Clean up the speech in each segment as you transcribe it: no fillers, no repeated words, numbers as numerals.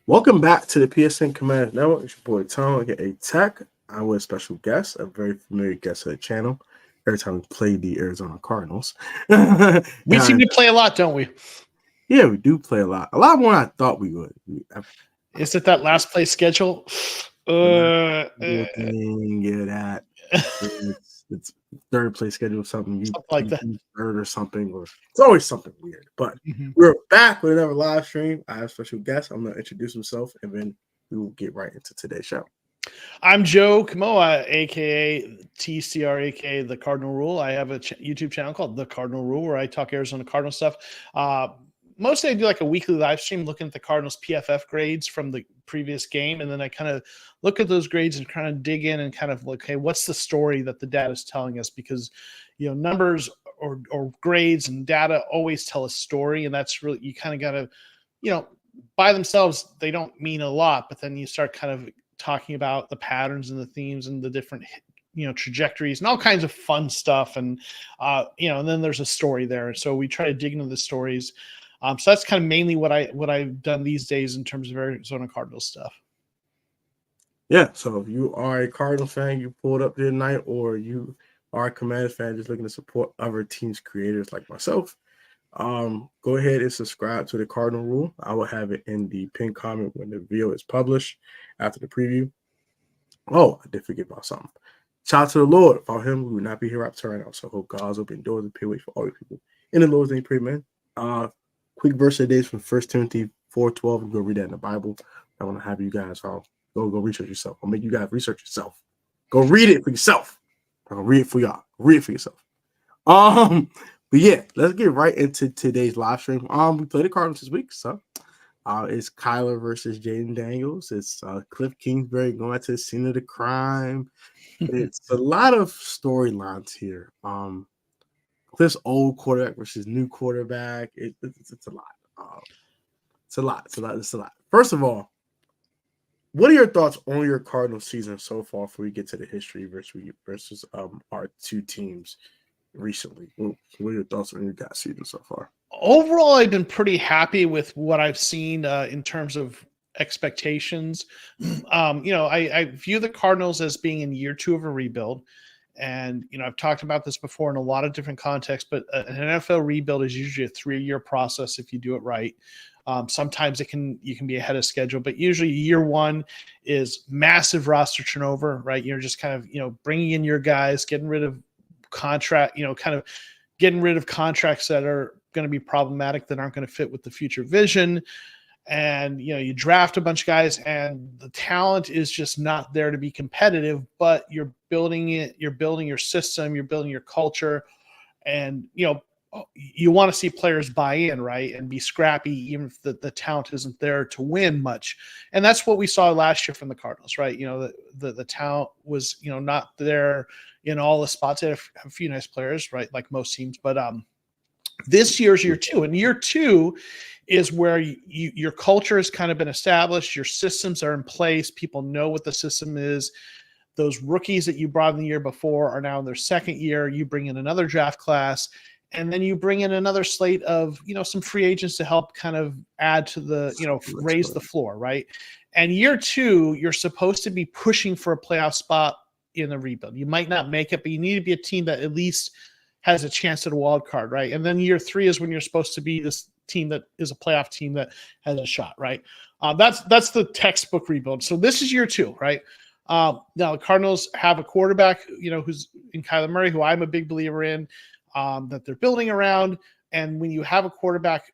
Welcome back to the PSN Command Network. It's your boy Tom. I get a tech. I'm with a special guest, a very familiar guest of the channel. Every time we play the Arizona Cardinals, We seem to play a lot, don't we? Yeah, we do play a lot more than I thought we would. Is it that last play schedule? Yeah, that it's third place schedule, something like that, third or something, or it's always something weird. But we're back with another live stream. I have a special guest. I'm going to introduce himself, and then we will get right into today's show. I'm Joe Kamoa, aka TCR, aka The Cardinal Rule. I have a YouTube channel called The Cardinal Rule where I talk Arizona Cardinal stuff. Mostly I do like a weekly live stream looking at the Cardinals PFF grades from the previous game. And then I kind of look at those grades and kind of dig in and kind of like, hey, what's the story that the data is telling us? Because, numbers or grades and data always tell a story. And that's really, you kind of got to, by themselves, they don't mean a lot, but then you start kind of talking about the patterns and the themes and the different trajectories and all kinds of fun stuff, and and then there's a story there, so we try to dig into the stories. So that's kind of mainly what I've done these days in terms of Arizona Cardinals stuff. Yeah, so if you are a Cardinals fan, you pulled up there tonight, or you are a Commanders fan just looking to support other teams' creators like myself, go ahead and subscribe to the Cardinal Rule. I will have it in the pinned comment when the video is published after the preview. Oh, I did forget about something. Shout out to the Lord. Without him, we would not be here up to right now. So hope God's open doors and pay way for all the people in the Lord's name. Pray, man. Quick verse of the day from 1 Timothy 4:12. You go read that in the Bible. I want to have you guys go research yourself. I'll make you guys research yourself. Go read it for yourself. I'll read it for y'all. Read it for yourself. But yeah, let's get right into today's live stream. We played the Cardinals this week, so it's Kyler versus Jaden Daniels. It's Kliff Kingsbury going to the scene of the crime. It's a lot of storylines here. Kliff's old quarterback versus new quarterback. It's a lot. It's a lot. First of all, what are your thoughts on your Cardinals season so far before we get to the history versus our two teams recently? What are your thoughts on your guys' season so far? Overall, I've been pretty happy with what I've seen in terms of expectations. I view the Cardinals as being in year 2 of a rebuild. And, I've talked about this before in a lot of different contexts, but an NFL rebuild is usually a 3-year process if you do it right. Sometimes you can be ahead of schedule, but usually year 1 is massive roster turnover, right? You're just kind of, bringing in your guys, getting rid of contracts that are going to be problematic, that aren't going to fit with the future vision. And, you draft a bunch of guys and the talent is just not there to be competitive, but you're building it, you're building your system, you're building your culture. And, you want to see players buy in, right, and be scrappy, even if the talent isn't there to win much. And that's what we saw last year from the Cardinals, right? The talent was, not there in all the spots. They had a few nice players, right, like most teams. But this year's year 2, and year 2 is where your culture has kind of been established. Your systems are in place. People know what the system is. Those rookies that you brought in the year before are now in their second year. You bring in another draft class, and then you bring in another slate of, some free agents to help kind of add to the, raise the floor, right? And year 2, you're supposed to be pushing for a playoff spot in the rebuild. You might not make it, but you need to be a team that at least has a chance at a wild card, right? And then year 3 is when you're supposed to be this team that is a playoff team that has a shot, right? That's the textbook rebuild. So this is year 2, right? Now the Cardinals have a quarterback, who's in Kyler Murray, who I'm a big believer in, that they're building around. And when you have a quarterback,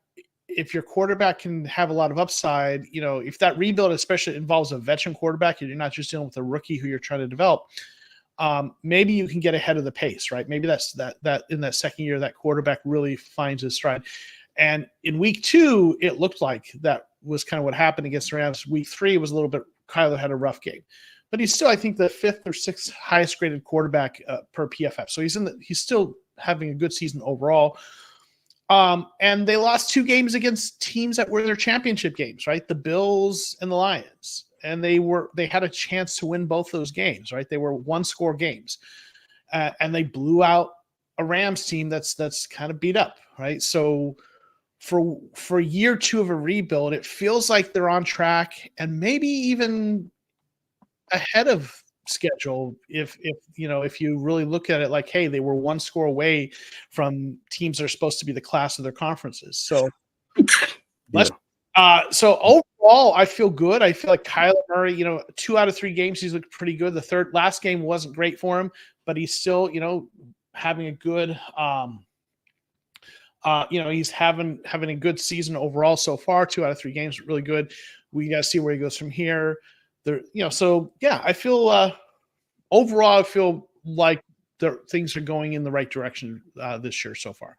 if your quarterback can have a lot of upside, if that rebuild especially involves a veteran quarterback and you're not just dealing with a rookie who you're trying to develop, maybe you can get ahead of the pace, right? Maybe that's that in that second year, that quarterback really finds his stride. And in week 2, it looked like that was kind of what happened against the Rams. Week 3 was a little bit, Kyler had a rough game, but he's still, I think, the 5th or 6th highest graded quarterback per PFF. So he's still having a good season overall. And they lost 2 games against teams that were their championship games, right? The Bills and the Lions. And they had a chance to win both those games, right? They were 1-score games, and they blew out a Rams team that's kind of beat up, right? So for year 2 of a rebuild, it feels like they're on track and maybe even ahead of schedule. If you really look at it like, hey, they were 1 score away from teams that are supposed to be the class of their conferences. So let's so overall, I feel good. I feel like Kyler Murray, 2 out of 3 games, he's looked pretty good. The last game wasn't great for him, but he's still, having a good, he's having a good season overall so far. 2 out of 3 games, really good. We got to see where he goes from here. There, so yeah, I feel overall, I feel like things are going in the right direction this year so far.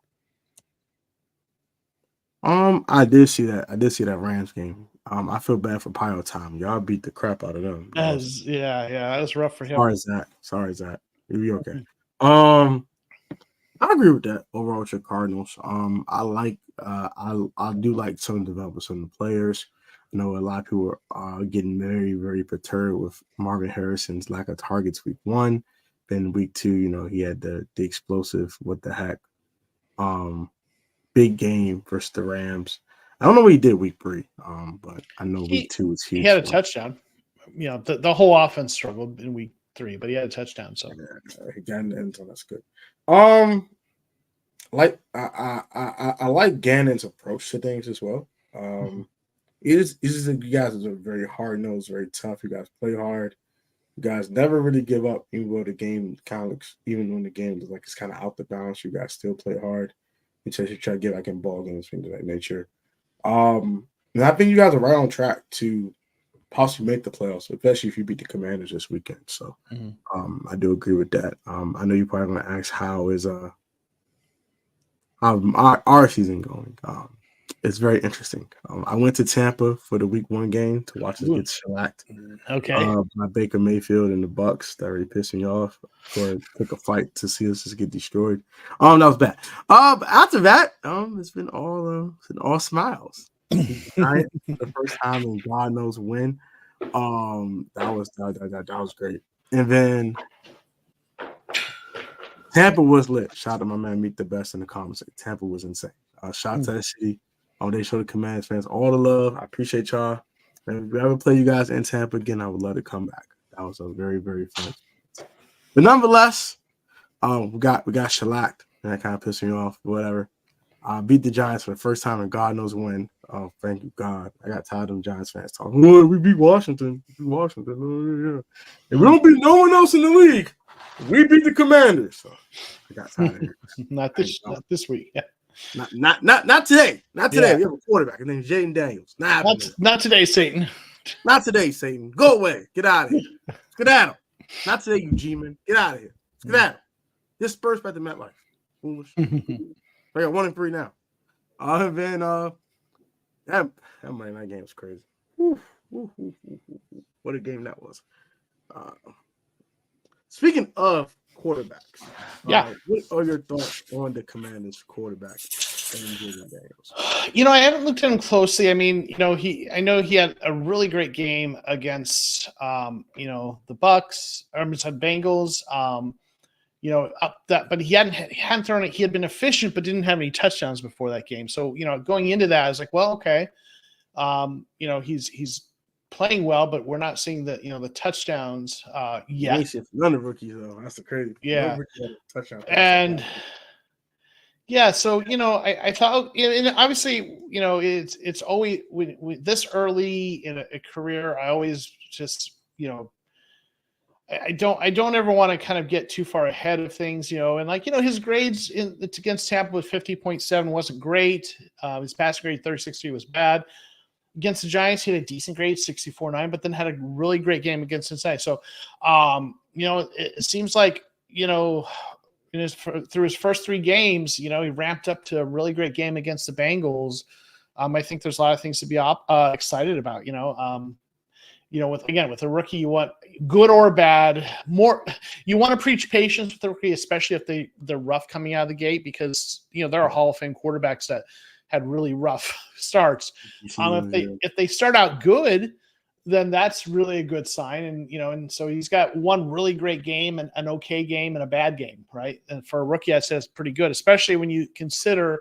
I did see that. I did see that Rams game. I feel bad for Pile Time. Y'all beat the crap out of them. That was rough for him. Sorry, Zach. You'll be okay. Mm-hmm. I agree with that overall with your Cardinals. I like I do like some development some of the players. I know a lot of people are getting very, very perturbed with Marvin Harrison's lack of targets week 1. Then week 2, he had the explosive, what the heck, big game versus the Rams. I don't know what he did week 3, but I know week 2 was huge. He had a touchdown. The whole offense struggled in week 3, but he had a touchdown. So again, that's good. Like I like Gannon's approach to things as well. It is you guys are very hard nosed, very tough. You guys play hard. You guys never really give up, even though the game kind of looks, even when the game looks like it's kind of out the balance. You guys still play hard. You try to get back in ball games, things of that nature. And I think you guys are right on track to possibly make the playoffs, especially if you beat the Commanders this weekend. So I do agree with that. I know you're probably going to ask how is our season going. It's very interesting. I went to Tampa for the week 1 game to watch us get shellacked. Okay. By Baker Mayfield and the Bucks. That really pissed me off. Or took a fight to see us just get destroyed. That was bad. But after that, it's been all smiles. The first time in God knows when. That was great. And then Tampa was lit. Shout out to my man Meet the Best in the comments. Tampa was insane. Shout out to that city. They showed the Commanders fans all the love. I appreciate y'all. And if we ever play you guys in Tampa again, I would love to come back. That was a very, very fun experience. But nonetheless, we got shellacked, and that kind of pissed me off. Whatever. Beat the Giants for the first time in God knows when. Oh, thank you, God. I got tired of them Giants fans talking. Oh, we beat Washington. Oh, yeah. And we don't beat no one else in the league. We beat the Commanders. So I got tired of it. Not this week. Yeah. Not today. Not today. Yeah. We have a quarterback. His name is Jaden Daniels. Not today, Satan. Not today, Satan. Go away. Get out of here. Skedaddle. Not today, you G-man. Get out of here. Skedaddle. Disperse back to MetLife. Foolish. I got 1-3 now. Other than that Monday night game was crazy. What a game that was. Speaking of quarterbacks, what are your thoughts on the Commanders quarterback? I haven't looked at him closely. I mean, I know he had a really great game against, the Bucks, or Bengals. But he hadn't thrown it. He had been efficient, but didn't have any touchdowns before that game. So, going into that, I was like, well, okay, he's playing well, but we're not seeing the touchdowns yet. None of rookies though. That's the crazy. Yeah, and. Yeah, so I thought, and obviously, it's always when this early in a career, I always just, I don't ever want to kind of get too far ahead of things, and his grades against Tampa with 50.7 wasn't great. His passing grade 36.3 was bad. Against the Giants, he had a decent grade 64.9, but then had a really great game against Cincinnati. So, it seems like through his first 3 games, he ramped up to a really great game against the Bengals. I think there's a lot of things to be excited about. With a rookie, you want good or bad. You want to preach patience with the rookie, especially if they're rough coming out of the gate, because there are Hall of Fame quarterbacks that had really rough starts. If they start out good, then that's really a good sign. And so he's got one really great game and an okay game and a bad game, right? And for a rookie, I'd say it's pretty good, especially when you consider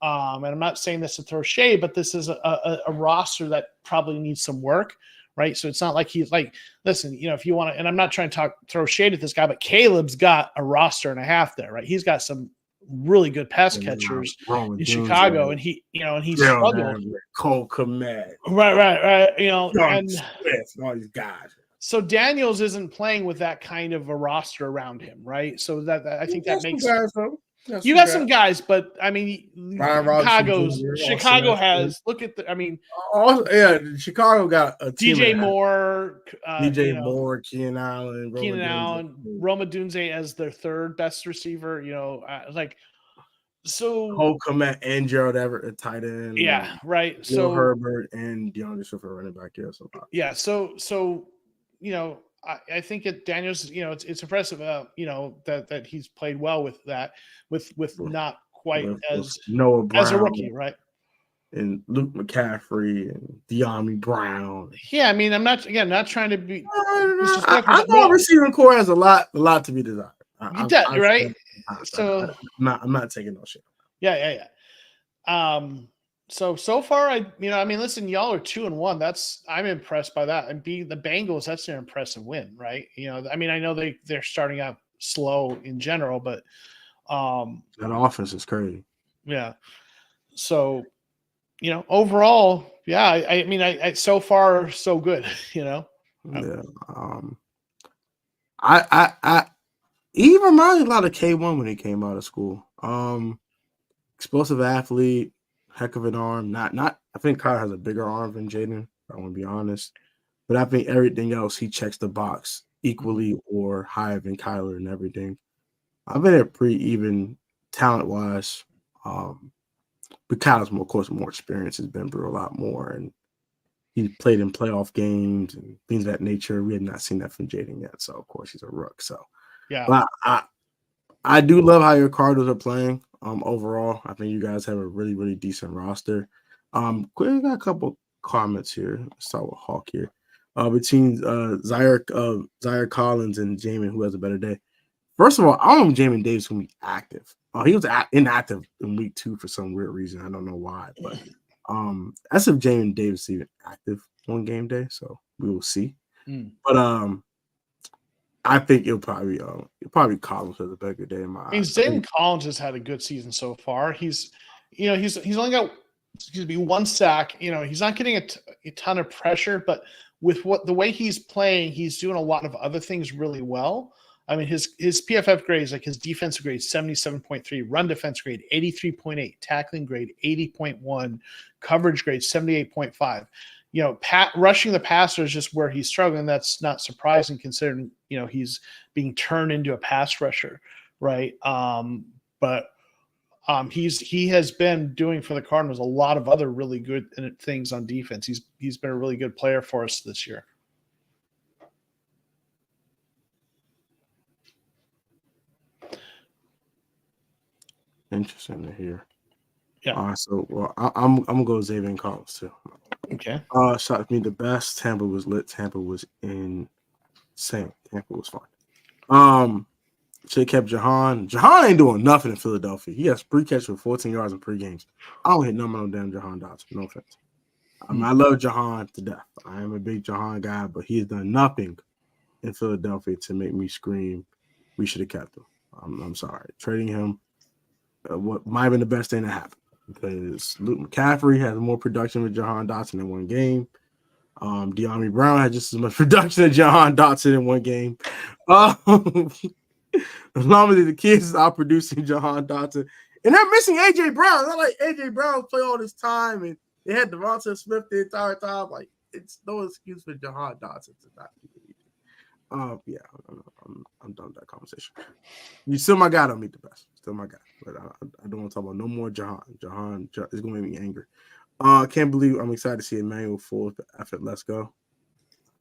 And I'm not saying this to throw shade, but this is a roster that probably needs some work, right? So it's not like he's like, listen, if you want to, and I'm not trying to throw shade at this guy, but Caleb's got a roster and a half there, right? He's got some really good pass catchers in Chicago, and he's struggled. Cole Kmet, right. And Swift, all these guys. So Daniels isn't playing with that kind of a roster around him, right? So that I think that makes you got some guys, but I mean, Chicago has. Look at the. I mean, Chicago got a team DJ Moore, Moore, Keenan Allen, Roma Dunze as their third best receiver. So Cole Kmet and Gerald Everett at tight end. Yeah, right. Will Herbert and DeAndre Swift running back here. So I think Daniels, it's impressive, that he's played well with that, with not quite as Noah Brown, as a rookie, right? And Luke McCaffrey and De'Ami Brown. Yeah, I mean, I'm not trying to be. I know receiving core has a lot to be desired. Right? I'm not taking no shit. Yeah. So far, listen, y'all are 2-1. I'm impressed by that. And the Bengals, that's an impressive win, right? I know they're starting out slow in general, but that offense is crazy. Yeah. So, overall, yeah, I so far so good, Yeah. He reminded me a lot of K1 when he came out of school. Explosive athlete, heck of an arm. I think Kyle has a bigger arm than Jaden. I want to be honest, but I think everything else he checks the box equally or higher than Kyler and everything. I've been at pretty even talent wise, but Kyler's of course more experience. Has been through a lot more, and he played in playoff games and things of that nature. We had not seen that from Jaden yet, so of course he's a rook. So yeah, but I do love how your Cardinals are playing. Overall, I think you guys have a really, really decent roster. We got a couple comments here. Let's start with Hawk here. Between Zaire Collins and Jamin, who has a better day? First of all, I don't know if Jamin Davis will be active. He was inactive in week 2 for some weird reason. I don't know why, but that's if Jamin Davis is even active on game day. So we will see. But I think it'll probably Collins has a better day in my eyes. Zayden Collins has had a good season so far. He's only got one sack. He's not getting a ton of pressure, but with the way he's playing, he's doing a lot of other things really well. I mean, his PFF grades, like his defensive grade, 77.3, run defense grade, 83.8, tackling grade, 80.1, coverage grade, 78.5. Rushing the passer is just where he's struggling. That's not surprising considering, he's being turned into a pass rusher, right? But he has been doing for the Cardinals a lot of other really good things on defense. He's been a really good player for us this year. Interesting to hear. Yeah. So I'm gonna go with Zayden Collins too. Okay. Shocked me the best. Tampa was lit. Tampa was insane. Tampa was fun. They kept Jahan. Jahan ain't doing nothing in Philadelphia. He has 3 catches for 14 yards in 3 games. I don't hit none of them damn Jahan Dotson. No offense. I love Jahan to death. I am a big Jahan guy, but he's done nothing in Philadelphia to make me scream, we should have kept him. I'm sorry. Trading him what might have been the best thing to happen because Luke McCaffrey has more production with Jahan Dotson in 1 game. De'Ami Brown had just as much production as Jahan Dotson in 1 game. As long as the kids is out producing Jahan Dotson. And they're missing A.J. Brown. It's not like A.J. Brown play all this time and they had Devonta Smith the entire time. Like, it's no excuse for Jahan Dotson to not be yeah, I'm done with that conversation. You still my guy, don't meet the best. Still my guy. But I don't want to talk about no more Jahan. Jahan is going to make me angry. Can't believe I'm excited to see Emmanuel Ford effort. Let's go.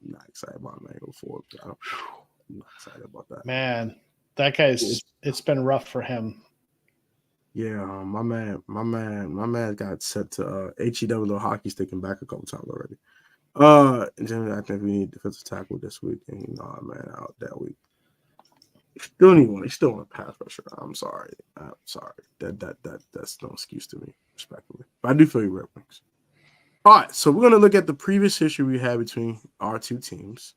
I'm not excited about Emmanuel Ford. I'm not excited about that. Man, that guy's it's been rough for him. Yeah, my man got set to HEW hockey sticking back a couple times already. And generally, I think we need defensive tackle this week, and man out that week. Still need one. He still want to pass rusher. I'm sorry. That's no excuse to me, respectfully. But I do feel you, Red Wings. All right, so we're gonna look at the previous history we had between our two teams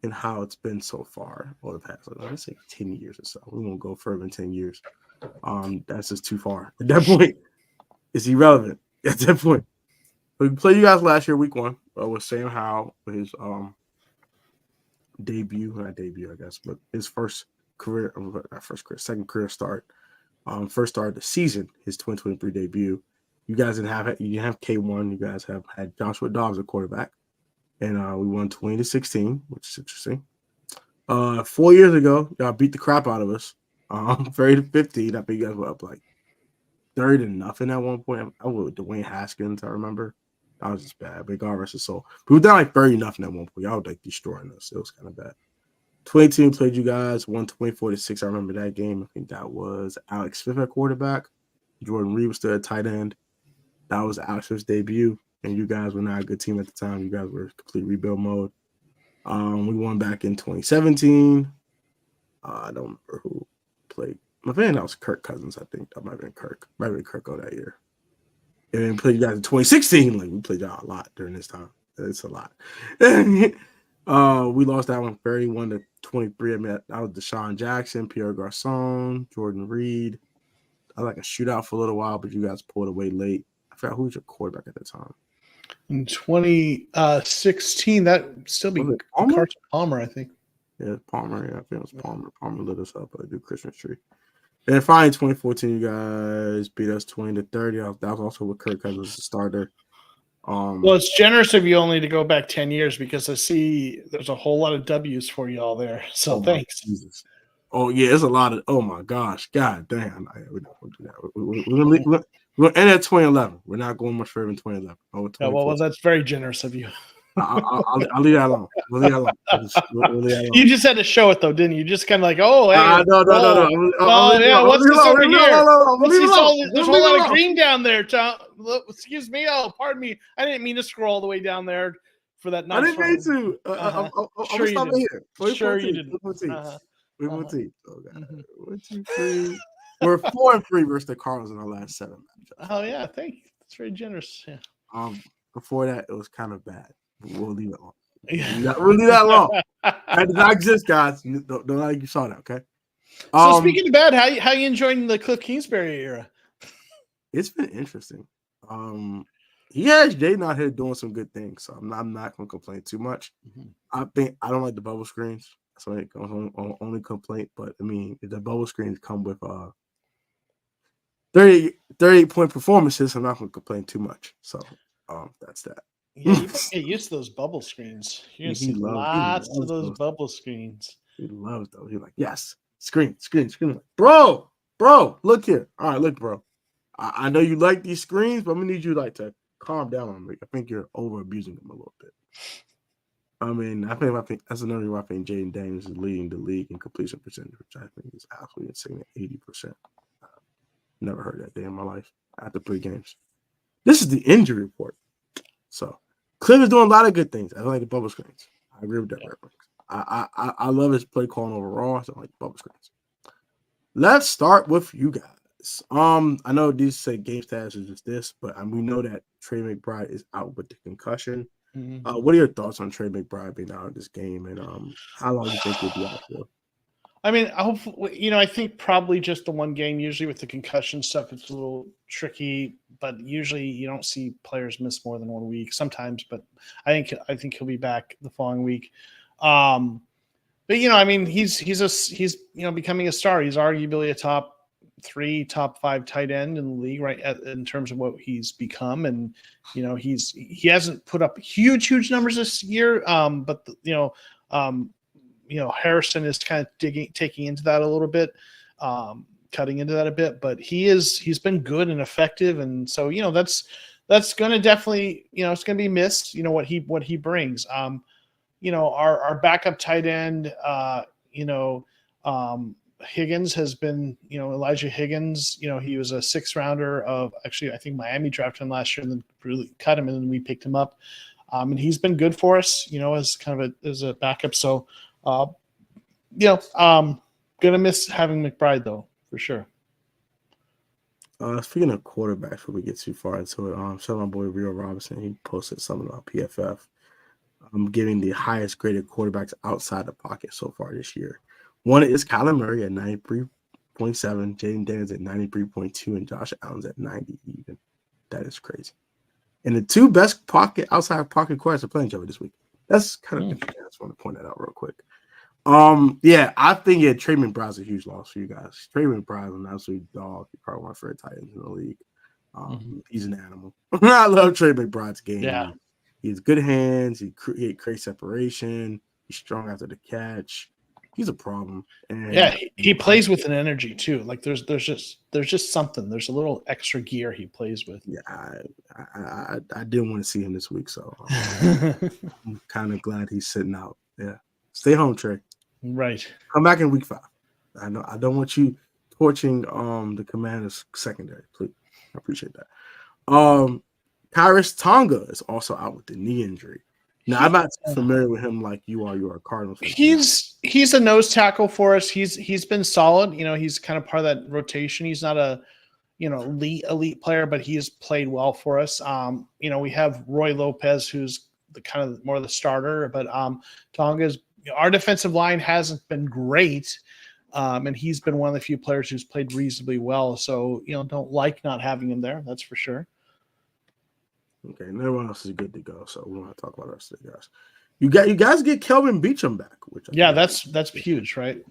and how it's been so far over the past, let's say 10 years or so. We won't go further than 10 years. That's just too far. At that point, it's irrelevant. At that point. We played you guys last year, week 1, with Sam Howell with his not debut, I guess, but his second career start. First start of the season, his 2023 debut. You guys didn't have K1. You guys have had Joshua Dobbs at quarterback. And we won 20-16, which is interesting. 4 years ago, y'all beat the crap out of us. 30-15. I think you guys were up like 30-0 at one point. I was with Dwayne Haskins, I remember. That was just bad. But God rest his soul. We were down like 30-0 at one point. Y'all were like destroying us. It was kind of bad. 20 played you guys, won 24-6. I remember that game. I think that was Alex Smith at quarterback. Jordan Reed was still at tight end. That was Alex Smith's debut. And you guys were not a good team at the time. You guys were in complete rebuild mode. We won back in 2017. I don't remember who played. My fan, that was Kirk Cousins, I think. That might have been Kirk. Might have been Kirk that year. And then played you guys in 2016. Like, we played y'all a lot during this time. It's a lot. We lost that one 31-23. I mean, that was Deshaun Jackson, Pierre Garcon, Jordan Reed. I like a shootout for a little while, but you guys pulled away late. I forgot who was your quarterback at the time. In 2016, that still be Carson Palmer, I think. Yeah, Palmer. Yeah, I think it was Palmer. Palmer lit us up at the Christmas tree. And then finally, 2014, you guys beat us 20-30. That was also with Kirk Cousins as the starter. Well, it's generous of you only to go back 10 years because I see there's a whole lot of W's for you all there. So thanks. Jesus. Oh, yeah, it's a lot of – oh, my gosh. God damn. We're not going to do that. We're going to end at 2011. We're not going much further than 2011. Yeah, well, that's very generous of you. I'll leave that alone. We'll leave that alone. You just had to show it, though, didn't you? Just kind of like, oh, hey. No. Yeah, what's this over here? There's a whole lot of green down there, Tom. Excuse me. Oh, pardon me. I didn't mean to scroll all the way down there for that. I didn't mean to. I'm sure you did. Here. Sure you didn't. We will team. Okay. 1, 2, 3. We're 4-3 versus the Cardinals in our last 7 matchups. Oh yeah, thank you. That's very generous. Yeah. Before that, it was kind of bad. We'll leave it alone. We'll leave that alone. That did not exist, guys. Don't like you saw that. Okay. So speaking of bad, how you enjoying the Kliff Kingsbury era? It's been interesting. He has Jaden out here doing some good things, so I'm not going to complain too much. I think I don't like the bubble screens. So it's only complaint, but I mean, the bubble screens come with 38-point performances. I'm not going to complain too much. So that's that. Yeah, you get used to those bubble screens. You're going to see lots of those bubble screens. He loves those. He's like, yes, screen. Like, bro, look here. All right, look, bro. I know you like these screens, but I'm going to need you to calm down on me. I think you're over abusing them a little bit. I mean, I think that's another reason why I think Jaden Daniels is leading the league in completion percentage, which I think is absolutely insane at 80%. Never heard that day in my life after 3 games. This is the injury report. So, Kliff is doing a lot of good things. I don't like the bubble screens. I agree with that. Yeah. I love his play calling overall. So I like the bubble screens. Let's start with you guys. I know these say game status is just this, but we know that Trey McBride is out with the concussion. What are your thoughts on Trey McBride being out of this game, and how long do you think he'll be out for? I mean, hopefully, I think probably just the one game. Usually with the concussion stuff, it's a little tricky, but usually you don't see players miss more than 1 week. Sometimes, but I think he'll be back the following week. But I mean, he's becoming a star. He's arguably a top 3, top 5 tight end in the league, right? In terms of what he's become, and he hasn't put up huge numbers this year, but Harrison is kind of taking into that a little bit, cutting into that a bit, but he's been good and effective, and so that's going to definitely it's going to be missed. What he brings. Our backup tight end, Higgins has been, Elijah Higgins, he was a 6th rounder of, actually, I think Miami drafted him last year and then really cut him, and then we picked him up. And he's been good for us, as kind of as a backup. So, Gonna miss having McBride though, for sure. Speaking of quarterbacks, before we get too far into it, shout out my boy Rio Robinson. He posted something about PFF. Giving the highest graded quarterbacks outside the pocket so far this year. One is Kyler Murray at 93.7, Jaden Daniels at 93.2, and Josh Allen's at 90 even. That is crazy. And the two best outside pocket quarterbacks are playing each other this week. That's kind of interesting. I just want to point that out real quick. I think Trey McBride's a huge loss for you guys. Trey McBride's an absolute dog. He's probably one of my favorite tight ends in the league. He's an animal. I love Trey McBride's game. Yeah. He has good hands. He creates separation. He's strong after the catch. He's a problem. And he plays with an energy too. Like there's just something. There's a little extra gear he plays with. Yeah, I didn't want to see him this week, so I'm kind of glad he's sitting out. Yeah, stay home, Trey. Right. Come back in week 5. I know I don't want you torching the Commanders secondary. Please, I appreciate that. Khyiris Tonga is also out with the knee injury. Now, I'm not familiar with him like you are. You are a Cardinals fan. He's a nose tackle for us. He's been solid. He's kind of part of that rotation. He's not a elite player, but he's played well for us. We have Roy Lopez, who's the kind of more of the starter, but Tonga's our defensive line hasn't been great. And he's been one of the few players who's played reasonably well. So, don't like not having him there. That's for sure. Okay, and everyone else is good to go. So we want to talk about the rest of the guys. You guys get Kelvin Beachum back, which that's huge, right?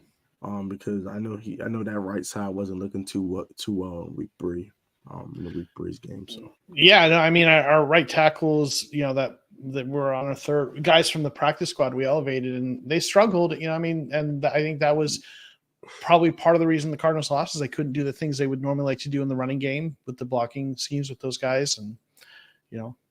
Because I know that right side wasn't looking too well in week 3, in the week 3's game. So our right tackles, that were on our third guys from the practice squad we elevated and they struggled. And I think that was probably part of the reason the Cardinals lost is they couldn't do the things they would normally like to do in the running game with the blocking schemes with those guys and.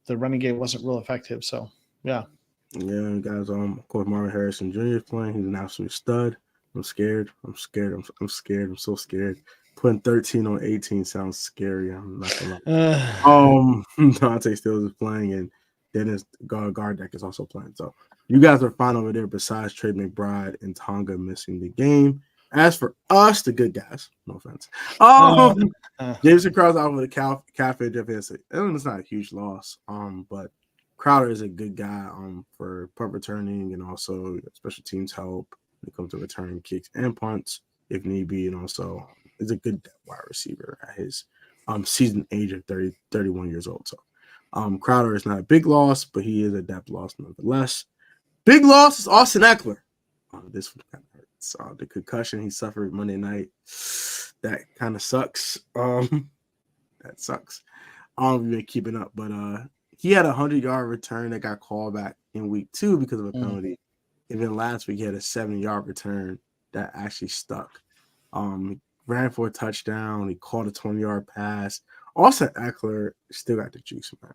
The running game wasn't real effective. So, yeah. Yeah, guys, of course, Marvin Harrison Jr. is playing. He's an absolute stud. I'm scared. I'm scared. I'm so scared. Putting 13 on 18 sounds scary. I'm not going to lie. Dante Stills is playing, and Dennis Gardeck is also playing. So, you guys are fine over there besides Trey McBride and Tonga missing the game. As for us, the good guys, no offense. Jameson Crowder's out with a calf injury. It's not a huge loss. But Crowder is a good guy for punt returning and also special teams help when it comes to returning kicks and punts if need be, and also is a good wide receiver at his season age of 31 years old. So Crowder is not a big loss, but he is a depth loss nonetheless. Big loss is Austin Eckler. This one kind of hurts. The concussion he suffered Monday night, that kind of sucks. That sucks. I don't know if you're keeping up, but he had a 100-yard return that got called back in week 2 because of a penalty. And then last week he had a 70-yard return that actually stuck. He ran for a touchdown. He caught a 20-yard pass. Austin Eckler still got the juice, man.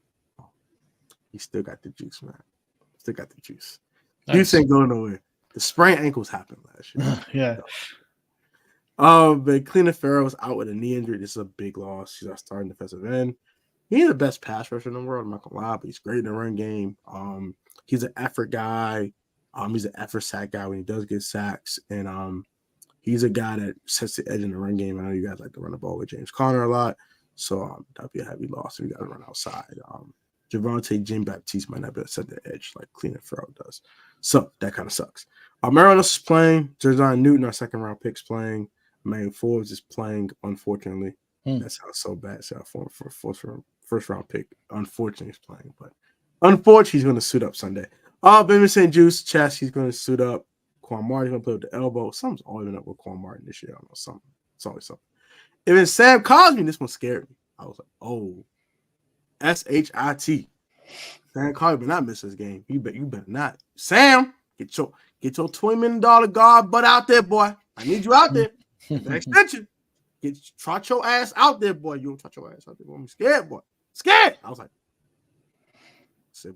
He still got the juice, man. Still got the juice. Nice. Juice ain't going nowhere. The sprained ankles happened last year. Yeah. But Kliff Farrell's out with a knee injury. This is a big loss. He's our starting defensive end. He's the best pass rusher in the world. I'm not gonna lie, but he's great in the run game. He's an effort guy. He's an effort sack guy when he does get sacks, and he's a guy that sets the edge in the run game. I know you guys like to run the ball with James Conner a lot, so that'll be a heavy loss. So you got to run outside. Javonte Jean-Baptiste might not be able to set the edge like Kliff Farrell does. So that kind of sucks. Marinos is playing. Jer'Zhan Newton, our second-round pick's playing. Emmanuel Forbes is playing, unfortunately. That sounds so bad. So for first-round pick, unfortunately, he's playing. But unfortunately, he's going to suit up Sunday. Benjamin St. Juice, chest, he's going to suit up. Quan Martin's going to play with the elbow. Something's always been up with Quan Martin this year. I don't know, something. It's always something. And then Sam Cosmi, this one scared me. I was like, oh. SHIT. Sam Cosmi better not miss this game. You better not. Sam, get your $20 million guard butt out there, boy. I need you out there. That extension. Trot your ass out there, boy. You don't trot your ass out there, boy. I'm scared, boy. Scared. I was like,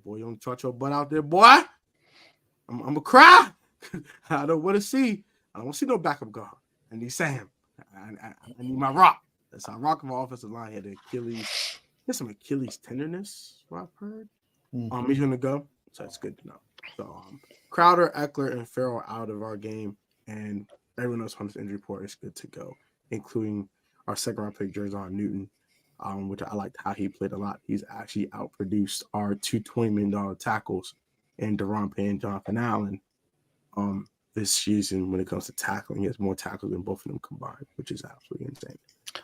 boy, you don't trot your butt out there, boy. I'm gonna cry. I don't want to see. I don't want to see no backup guard. I need Sam. I need my rock. That's our rock of our offensive line. He had the Achilles. There's some Achilles tenderness, what I've heard. He's gonna go, so that's good to know. So Crowder, Eckler, and Farrell out of our game, and everyone else on this injury report is good to go, including our second-round pick, Jer'Zhan Newton, which I liked how he played a lot. He's actually outproduced our two $20 million tackles in Deron Payne and Jonathan Allen this season when it comes to tackling. He has more tackles than both of them combined, which is absolutely insane.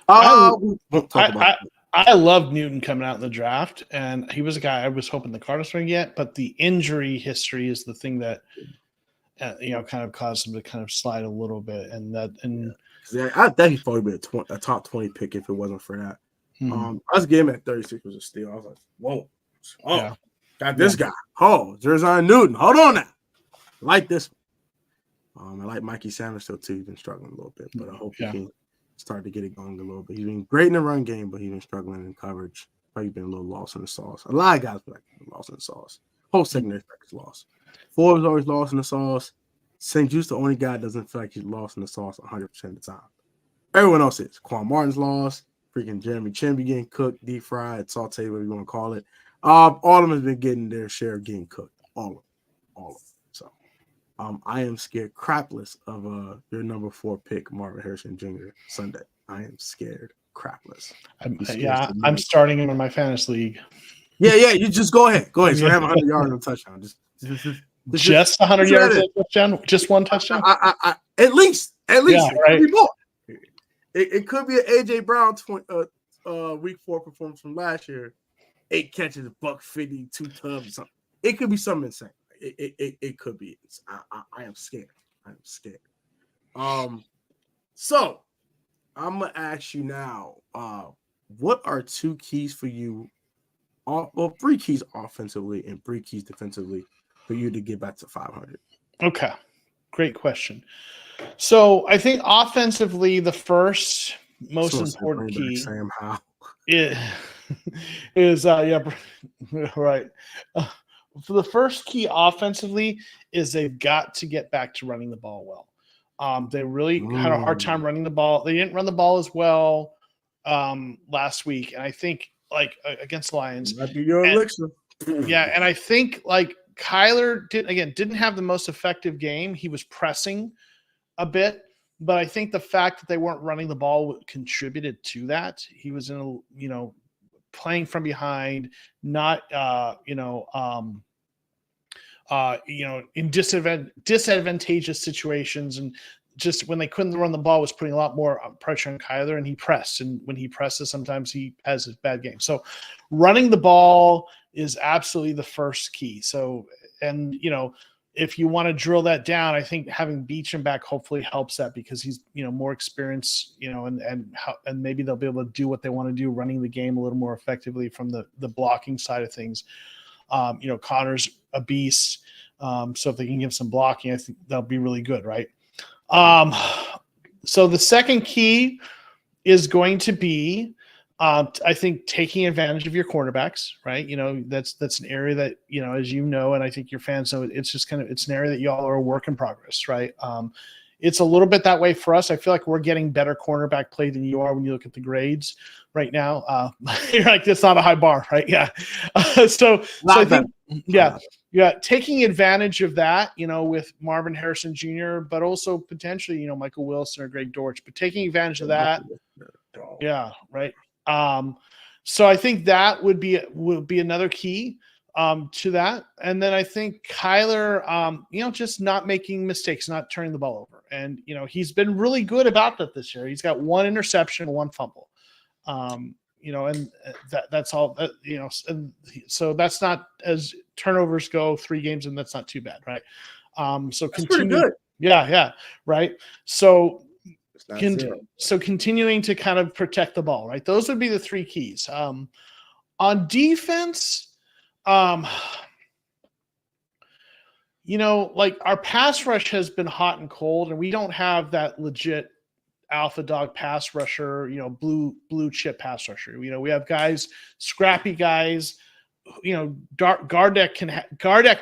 We won't talk about it. I love Newton coming out in the draft, and he was a guy I was hoping the Cardinals would get, but the injury history is the thing that kind of caused him to kind of slide a little bit, I think he'd probably be a top 20 pick if it wasn't for that. I was getting him at 36 was a steal. I was like, whoa, got this guy. Oh, Jer'Zhan Newton. Hold on now. I like this one. I like Mikey Sanders still too. He's been struggling a little bit, but I hope he can start to get it going a little bit. He's been great in the run game, but he's been struggling in coverage. Probably been a little lost in the sauce. A lot of guys been lost in the sauce. Whole secondary is lost. Forbes always lost in the sauce. St. Juice the only guy that doesn't feel like he's lost in the sauce 100% of the time. Everyone else is. Quan Martin's lost. Freaking Jeremy Chin be getting cooked, deep fried, sauteed, whatever you want to call it. All of them have been getting their share of getting cooked. All of them. So I am scared crapless of your number 4 pick, Marvin Harrison Jr. Sunday. I am scared crapless. I'm starting him in my fantasy league. Yeah, you just go ahead. Go ahead. So I have 100 yards and a touchdown. Just 100 yards and a touchdown? Just one touchdown? I at least. Yeah, it right. could be more. It could be an AJ Brown week 4 performance from last year. 8 catches, $150, 2 tubs, or something. It could be something insane. It could be. I am scared. So I'm gonna ask you now. What are 2 keys for you? 3 keys offensively and 3 keys defensively for you to get back to 500. Okay, great question. So I think offensively, the first most important key Sam Howell is right. So the first key offensively is they've got to get back to running the ball well. They really had a hard time running the ball. They didn't run the ball as well last week, and I think against the Lions. Might be your elixir. Yeah, and I think Kyler didn't have the most effective game. He was pressing a bit, but I think the fact that they weren't running the ball contributed to that. He was playing from behind, not in disadvantageous situations, and just when they couldn't run the ball was putting a lot more pressure on Kyler, and he pressed. And when he presses, sometimes he has a bad game. So running the ball is absolutely the first key. So, and if you want to drill that down, I think having Beachum back hopefully helps that, because he's more experienced, and maybe they'll be able to do what they want to do, running the game a little more effectively from the blocking side of things. Connor's a beast, so if they can give some blocking, I think that'll be really good, right? So the second key is going to be, I think, taking advantage of your cornerbacks, right? That's an area that, as and I think your fans know, it's just it's an area that y'all are a work in progress, right? It's a little bit that way for us. I feel like we're getting better cornerback play than you are when you look at the grades right now. You're like, it's not a high bar, right? Yeah. So I think, taking advantage of that, with Marvin Harrison Jr., but also potentially, Michael Wilson or Greg Dortch, but taking advantage of that. Yeah. Right. So I think that would be another key to that. And then I think Kyler, just not making mistakes, not turning the ball over. And, he's been really good about that this year. He's got 1 interception, 1 fumble. And that's all, and so that's not, as turnovers go, 3 games, and that's not too bad. Right. So that's pretty good. Yeah. Right. So, continuing to kind of protect the ball, right? Those would be the 3 keys. On defense, our pass rush has been hot and cold, and we don't have that legit alpha dog pass rusher, blue chip pass rusher. We have guys, scrappy guys. Gardeck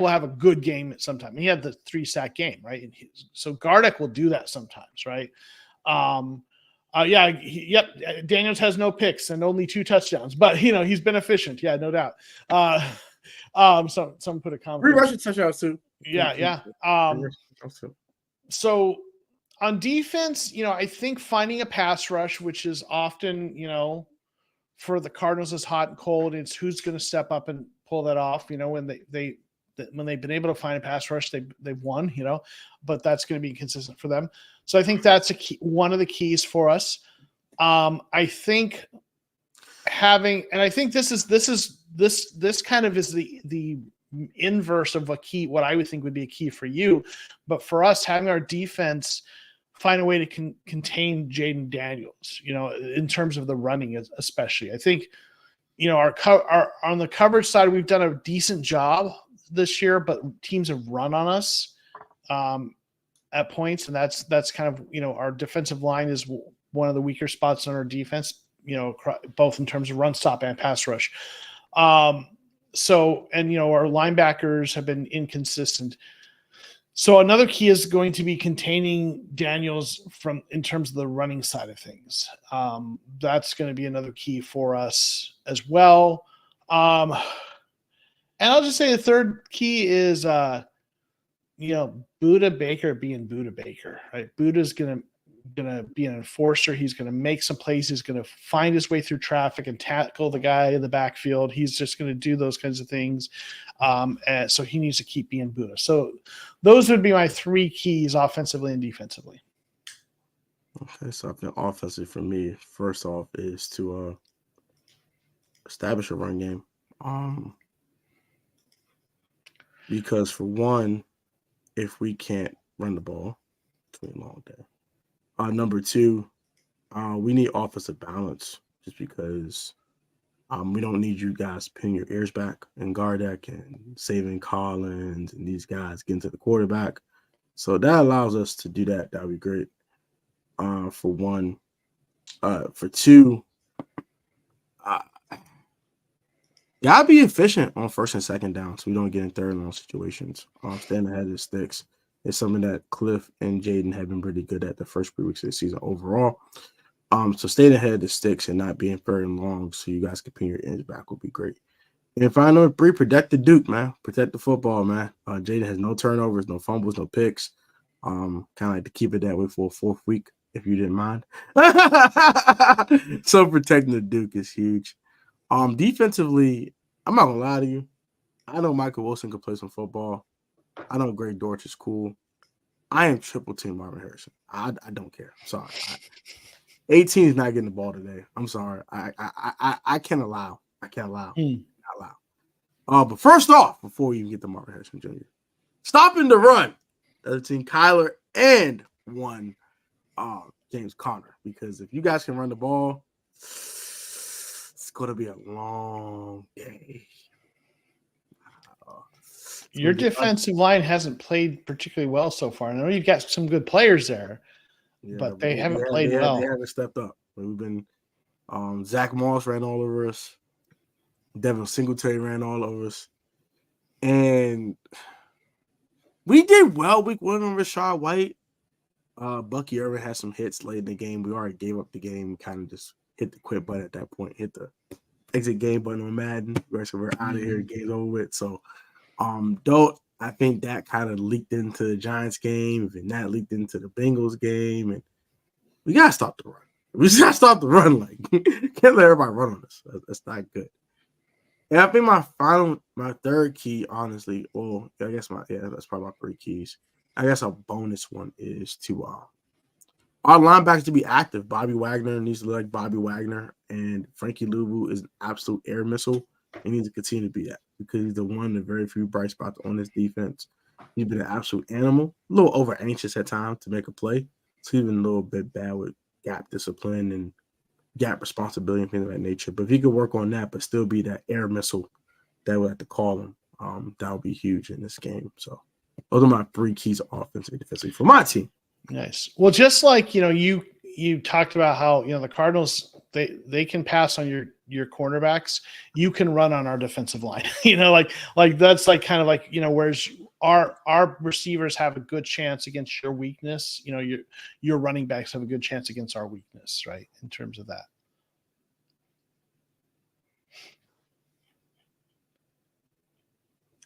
will have a good game at some time. He had the 3-sack game, right? So Gardeck will do that sometimes, right? Daniels has no picks and only 2 touchdowns, but he's been efficient. Yeah, no doubt. So someone put a comment. 3 rushing touchdowns too. Yeah. So On defense, I think finding a pass rush, which is often, for the Cardinals is hot and cold. It's who's going to step up and pull that off. When when they've been able to find a pass rush, they've won. But that's going to be consistent for them. So I think that's one of the keys for us. I think I think this kind of is the inverse of what I would think would be a key for you, but for us, having our defense find a way to contain Jaden Daniels, in terms of the running, especially. I think, our on the coverage side, we've done a decent job this year, but teams have run on us at points, and that's kind of, our defensive line is one of the weaker spots on our defense, both in terms of run stop and pass rush. So, and our linebackers have been inconsistent. So another key is going to be containing Daniels in terms of the running side of things. That's going to be another key for us as well. And I'll just say the third key is, Buda Baker being Buda Baker, right? Buda's going to be an enforcer. He's going to make some plays. He's going to find his way through traffic and tackle the guy in the backfield. He's just going to do those kinds of things. And so he needs to keep being Buddha. So those would be my three keys offensively and defensively. Okay, so I think offensively for me, first off, is to establish a run game. Because for one, if we can't run the ball, it's been a long day. Number two, we need offensive balance just because we don't need you guys pinning your ears back and Gardeck and saving Collins and these guys getting to the quarterback. So that allows us to do that. That would be great. For one. For two, gotta be efficient on first and second down so we don't get in third and long situations. Staying ahead of the sticks is something that Kliff and Jaden have been pretty good at the first 3 weeks of the season overall. So staying ahead of the sticks and not being third and long so you guys can pin your ends back would be great. And finally, number three, protect the Duke, man. Protect the football, man. Jaden has no turnovers, no fumbles, no picks. Kind of like to keep it that way for a fourth week, if you didn't mind. So protecting the Duke is huge. Defensively, I'm not gonna lie to you. I know Michael Wilson can play some football. I know Greg Dortch is cool. I am triple team Marvin Harrison. I don't care. I'm sorry. 18 is not getting the ball today. I'm sorry. I can't allow. I can't allow. Not allow. But first off, before we even get to Marvin Harrison Jr., stopping the run. The other team, Kyler and one James Conner. Because if you guys can run the ball, it's going to be a long day. Your defensive line hasn't played particularly well so far. I know you've got some good players there, but they haven't played well. They haven't stepped up. We've been Zach Moss ran all over us. Devin Singletary ran all over us. And we did well week one on Rashad White. Bucky Irvin had some hits late in the game. We already gave up the game. Kind of just hit the quit button at that point. Hit the exit game button on Madden. We're out of here. Game's over with. So, though I think that kind of leaked into the Giants game, and that leaked into the Bengals game, and we gotta stop the run. We just gotta stop the run. Like, can't let everybody run on us. That's not good. And I think my third key, honestly, well, I guess that's probably my three keys. I guess a bonus one is to our linebackers to be active. Bobby Wagner needs to look like Bobby Wagner, and Frankie Luvu is an absolute air missile. He needs to continue to be that because he's the one of the very few bright spots on this defense. He's been an absolute animal, a little over anxious at times to make a play. So he's been a little bit bad with gap discipline and gap responsibility and things of that nature. But if he could work on that, but still be that air missile that we have to call him, that would be huge in this game. So those are my three keys offensively and defensively for my team. Nice. Well, just like you talked about how the Cardinals they can pass on your cornerbacks, you can run on our defensive line. Like that's like kind of like whereas our receivers have a good chance against your weakness. Your running backs have a good chance against our weakness, right? In terms of that.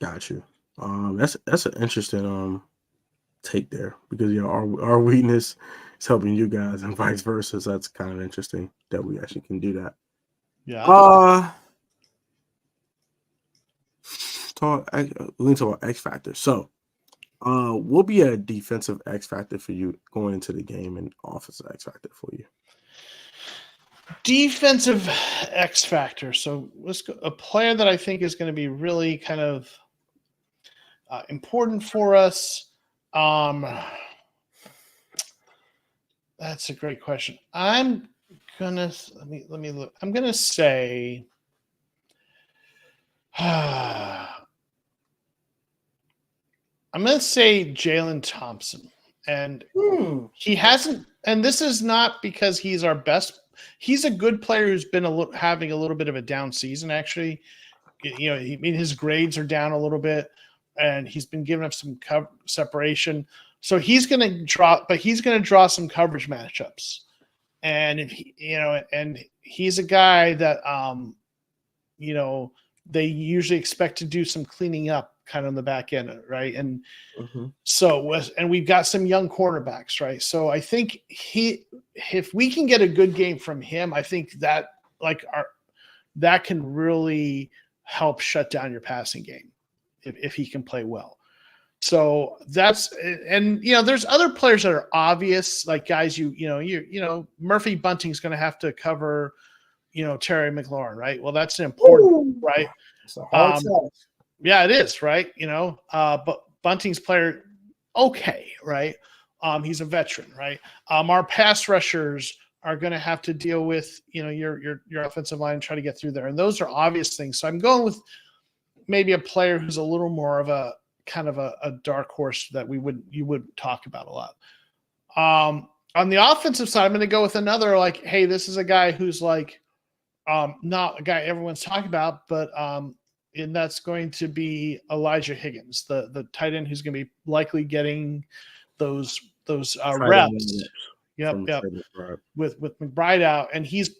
Got you. That's an interesting take there because our weakness is helping you guys and vice versa. So that's kind of interesting that we actually can do that. Yeah. We can talk about X Factor. So, will be a defensive X Factor for you going into the game and offensive X Factor for you? Defensive X factor. So let's go. A player that I think is going to be really kind of important for us. That's a great question. I'm gonna let me look. I'm gonna say. I'm going to say Jalen Thompson. And he hasn't, and this is not because he's our best. He's a good player who's been having a little bit of a down season, actually. You know, his grades are down a little bit, and he's been giving up some separation. So he's going to draw some coverage matchups. And if and he's a guy that, they usually expect to do some cleaning up kind of on the back end, right? And and we've got some young quarterbacks, right? So I think if we can get a good game from him, I think that that can really help shut down your passing game if he can play well. So there's other players that are obvious, like guys, Murphy Bunting's going to have to cover, Terry McLaurin, right? Well, that's an important, right? It's a hard task. Yeah, it is, right? But Bunting's player, okay, right? He's a veteran, right? Our pass rushers are going to have to deal with, your offensive line and try to get through there. And those are obvious things. So I'm going with maybe a player who's a little more of a kind of a dark horse that you would talk about a lot. On the offensive side, I'm going to go with another, like, hey, this is a guy who's like, not a guy everyone's talking about, but and that's going to be Elijah Higgins, the tight end who's going to be likely getting those reps. Yep. With McBride out, and he's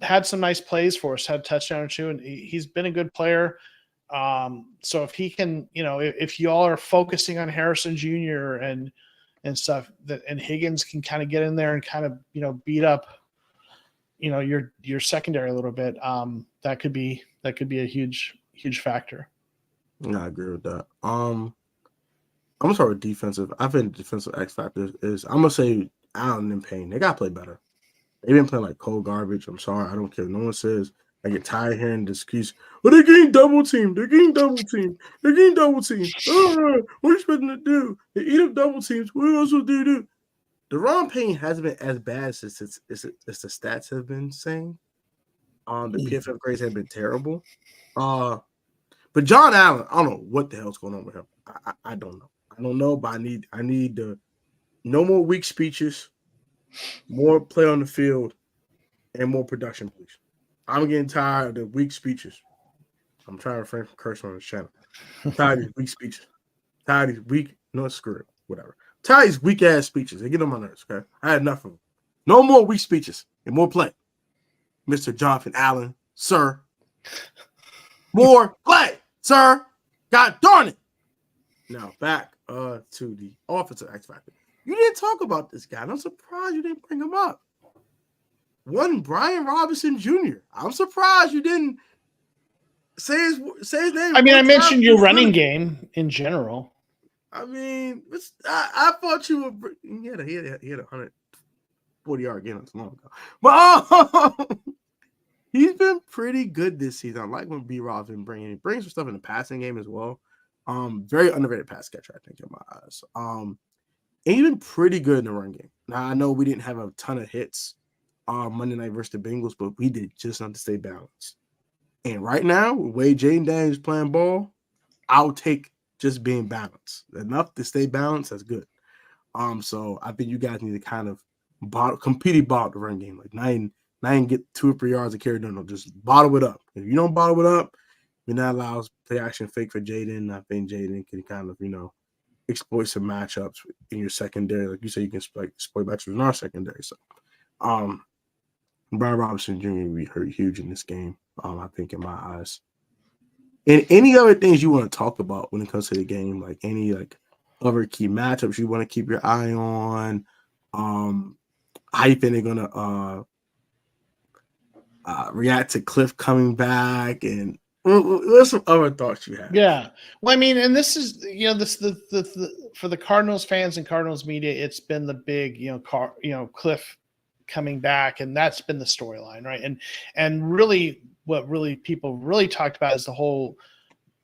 had some nice plays for us, had a touchdown or two, and he's been a good player. So if he can, if you all are focusing on Harrison Jr. and stuff, and Higgins can kind of get in there and kind of, beat up, your secondary a little bit, that could be a huge factor. Yeah, I agree with that. I'm gonna start with defensive. I think defensive X factor is I'm gonna say Allen and Payne. They gotta play better. They've been playing like cold garbage. I'm sorry, I don't care what no one says. I get tired hearing this excuse. Well, they're getting double teamed. They're getting double teamed. They're getting double teamed. What are you expecting to do? They eat up double teams. What else would they do? Deron Payne hasn't been as bad as the stats have been saying. The PFF grades have been terrible. But John Allen, I don't know what the hell's going on with him. I don't know. I don't know, but I need no more weak speeches, more play on the field, and more production, please. I'm getting tired of the weak speeches. I'm trying to refrain from cursing on this channel. I'm tired of these weak speeches. Tired of these weak, no, screw it, whatever. Tired of these weak ass speeches. They get on my nerves, okay? I had enough of them. No more weak speeches and more play. Mr. Jonathan Allen, sir. More play, sir. God darn it. Now back to the offensive X factor. You didn't talk about this guy. I'm surprised you didn't bring him up. One Brian Robinson Jr. I'm surprised you didn't say his name. I mean, I mentioned your running game in general. I mean, I thought you would. He had a 140-yard game not too long ago, but he's been pretty good this season. I like when B-Rob's been bringing some stuff in the passing game as well. Very underrated pass catcher, I think, in my eyes. And he's been pretty good in the run game. Now I know we didn't have a ton of hits Monday night versus the Bengals, but we did just enough to stay balanced. And right now, the way Jaden Daniels is playing ball, I'll take just being balanced. Enough to stay balanced, that's good. So I think you guys need to kind of compete the run game. Like not even get 2 or 3 yards of carry. No, just bottle it up. If you don't bottle it up, then that allows play action fake for Jaden. I think Jaden can kind of, exploit some matchups in your secondary. Like you say, you can exploit matchups in our secondary. So Brian Robinson Jr. will be hurt huge in this game, I think, in my eyes. And any other things you want to talk about when it comes to the game, like any other key matchups you want to keep your eye on? How you think they're gonna react to Kliff coming back, and what's some other thoughts you have? Yeah. Well, I mean, and this is, this the for the Cardinals fans and Cardinals media, it's been the big, Kliff coming back, and that's been the storyline, right? And really, what really people really talked about is the whole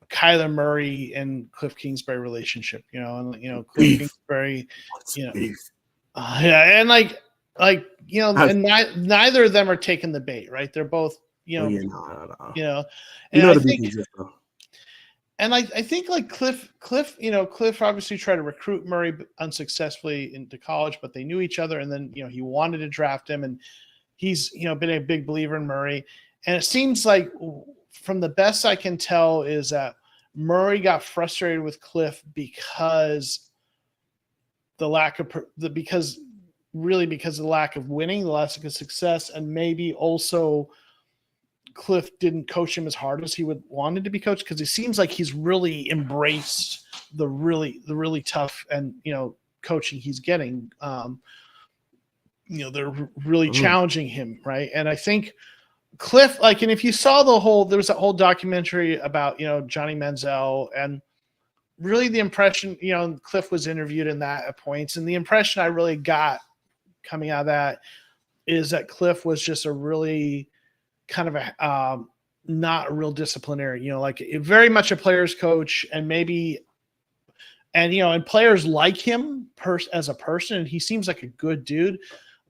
Kyler Murray and Kliff Kingsbury relationship, Kliff Kingsbury, yeah, and and neither of them are taking the bait, right? They're both, No. and I the think, big though. and I think like Kliff obviously tried to recruit Murray unsuccessfully into college, but they knew each other, and then he wanted to draft him, and he's been a big believer in Murray, and it seems like from the best I can tell is that Murray got frustrated with Kliff because of the lack of winning, the lack of success, and maybe also Kliff didn't coach him as hard as he would wanted to be coached, because it seems like he's really embraced the really tough and coaching he's getting. They're really challenging him, right? And I think Kliff, and if you saw there was that whole documentary about Johnny Manziel, and really the impression, Kliff was interviewed in that at points, and the impression I really got coming out of that is that Kliff was just a really kind of a not a real disciplinary, very much a player's coach, and players like him as a person, and he seems like a good dude.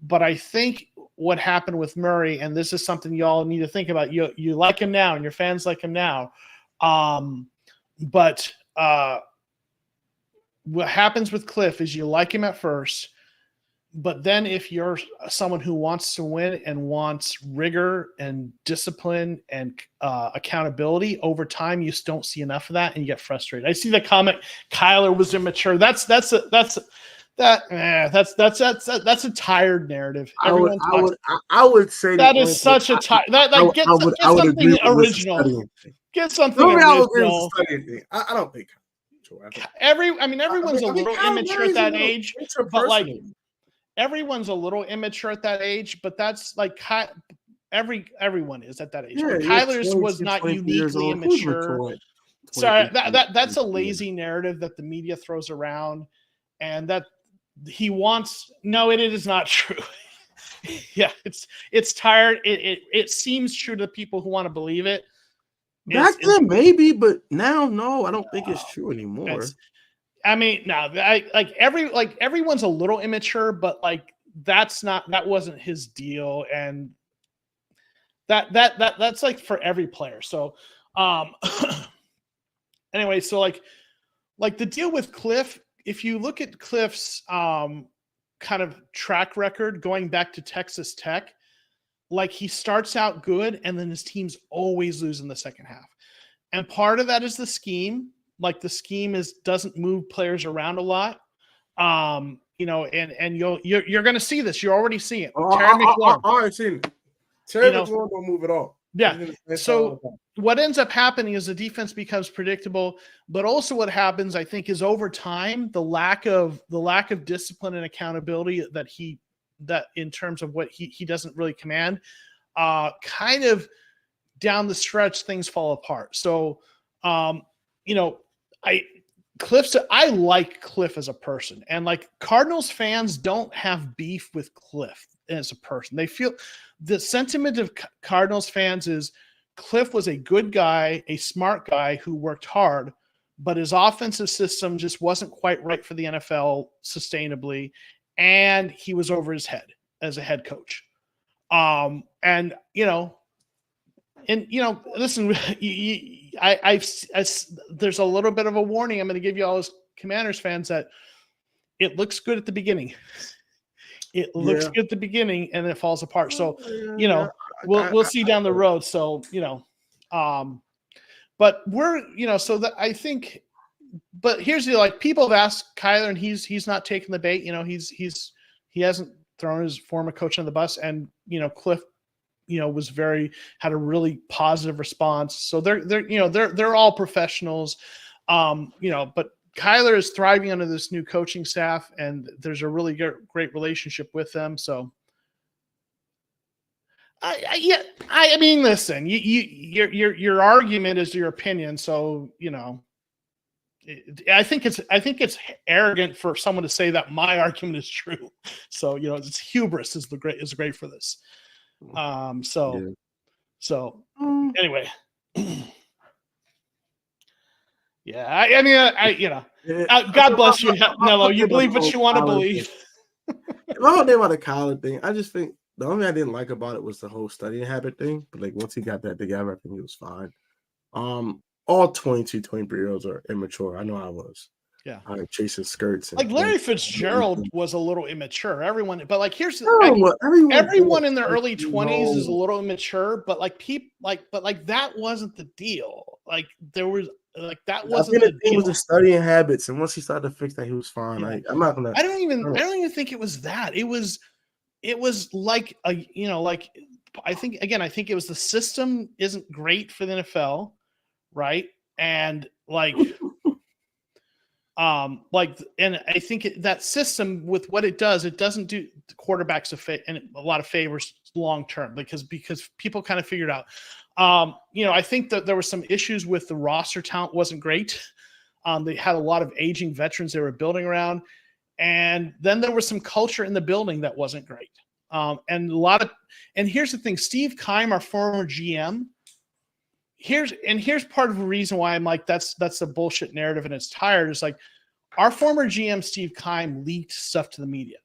But I think what happened with Murray, and this is something y'all need to think about, you like him now and your fans like him now, but what happens with Kliff is you like him at first, but then if you're someone who wants to win and wants rigor and discipline and accountability, over time you just don't see enough of that, and you get frustrated. I see the comment Kyler was immature. That's a tired narrative. I would say that is such a tired. Get something original. Get something original. I don't think. Everyone's a little immature at that age, but everyone's a little immature at that age. But that's everyone is at that age. Yeah, Kyler's was not uniquely immature. Sorry, that's a lazy narrative that the media throws around, and that he wants. No, it is not true. Yeah, it's tired. It seems true to people who want to believe it. Back then, maybe, but now, no, I don't think it's true anymore. Everyone's a little immature, but that wasn't his deal, and that's for every player. So, anyway, so the deal with Kliff, if you look at Kliff's kind of track record going back to Texas Tech, he starts out good, and then his teams always lose in the second half. And part of that is the scheme. The scheme doesn't move players around a lot. And you're going to see this. You're already seeing it. Terry McLaurin. I already seen it. Terry McLaurin don't move at all. Yeah. So what ends up happening is the defense becomes predictable, but also what happens, I think, is over time, the lack of discipline and accountability that in terms of what he doesn't really command, kind of down the stretch, things fall apart. So, I like Kliff as a person, and Cardinals fans don't have beef with Kliff as a person. They feel the sentiment of Cardinals fans is Kliff was a good guy, a smart guy who worked hard, but his offensive system just wasn't quite right for the NFL sustainably. And he was over his head as a head coach. Listen, there's a little bit of a warning I'm going to give you all as Commanders fans, that it looks good at the beginning. It looks good at the beginning, and it falls apart. So, we'll see down the road. So, but we're, so that I think. But here's the people have asked Kyler, and he's not taking the bait. He hasn't thrown his former coach on the bus, and Kliff, had a really positive response. So they're all professionals, but Kyler is thriving under this new coaching staff, and there's a really great relationship with them. So, I mean, listen, your argument is your opinion. So, I think it's arrogant for someone to say that my argument is true. So, it's hubris is great for this. So anyway. Yeah, I mean, God bless you, Nello. You believe what you want to believe. My whole thing about the Kyler thing, I just think the only thing I didn't like about it was the whole studying habit thing. But like once he got that together, I think he was fine. All 22, 23-year-olds are immature. I know I was. Yeah. Chasing skirts. Like Larry Fitzgerald was a little immature. Everyone, but like here's everyone in their early 20s is a little immature, but like that wasn't the deal. Like there was like that wasn't the deal. It was the studying habits, and once he started to fix that, he was fine. Yeah. I'm not gonna. I don't even think it was that. It was like I think it was the system isn't great for the NFL, right? And and I think that system with what it doesn't do the quarterbacks a lot of favors long term because people kind of figured out. I think that there were some issues with the roster talent wasn't great. They had a lot of aging veterans they were building around, and then there was some culture in the building that wasn't great. And here's the thing: Steve Keim, our former GM. Here's part of the reason why I'm like that's a bullshit narrative and it's tired. It's like our former GM Steve Keim leaked stuff to the media,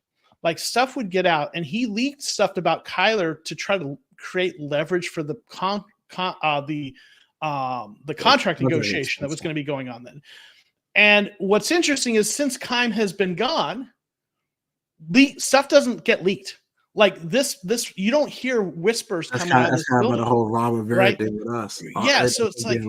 like stuff would get out, and he leaked stuff about Kyler to try to create leverage for the contract negotiation that was going to be going on then. And what's interesting is since Keim has been gone, the stuff doesn't get leaked. Like this, you don't hear whispers coming out of this building. That's the whole Robert Vera thing with us. Yeah, so it's like,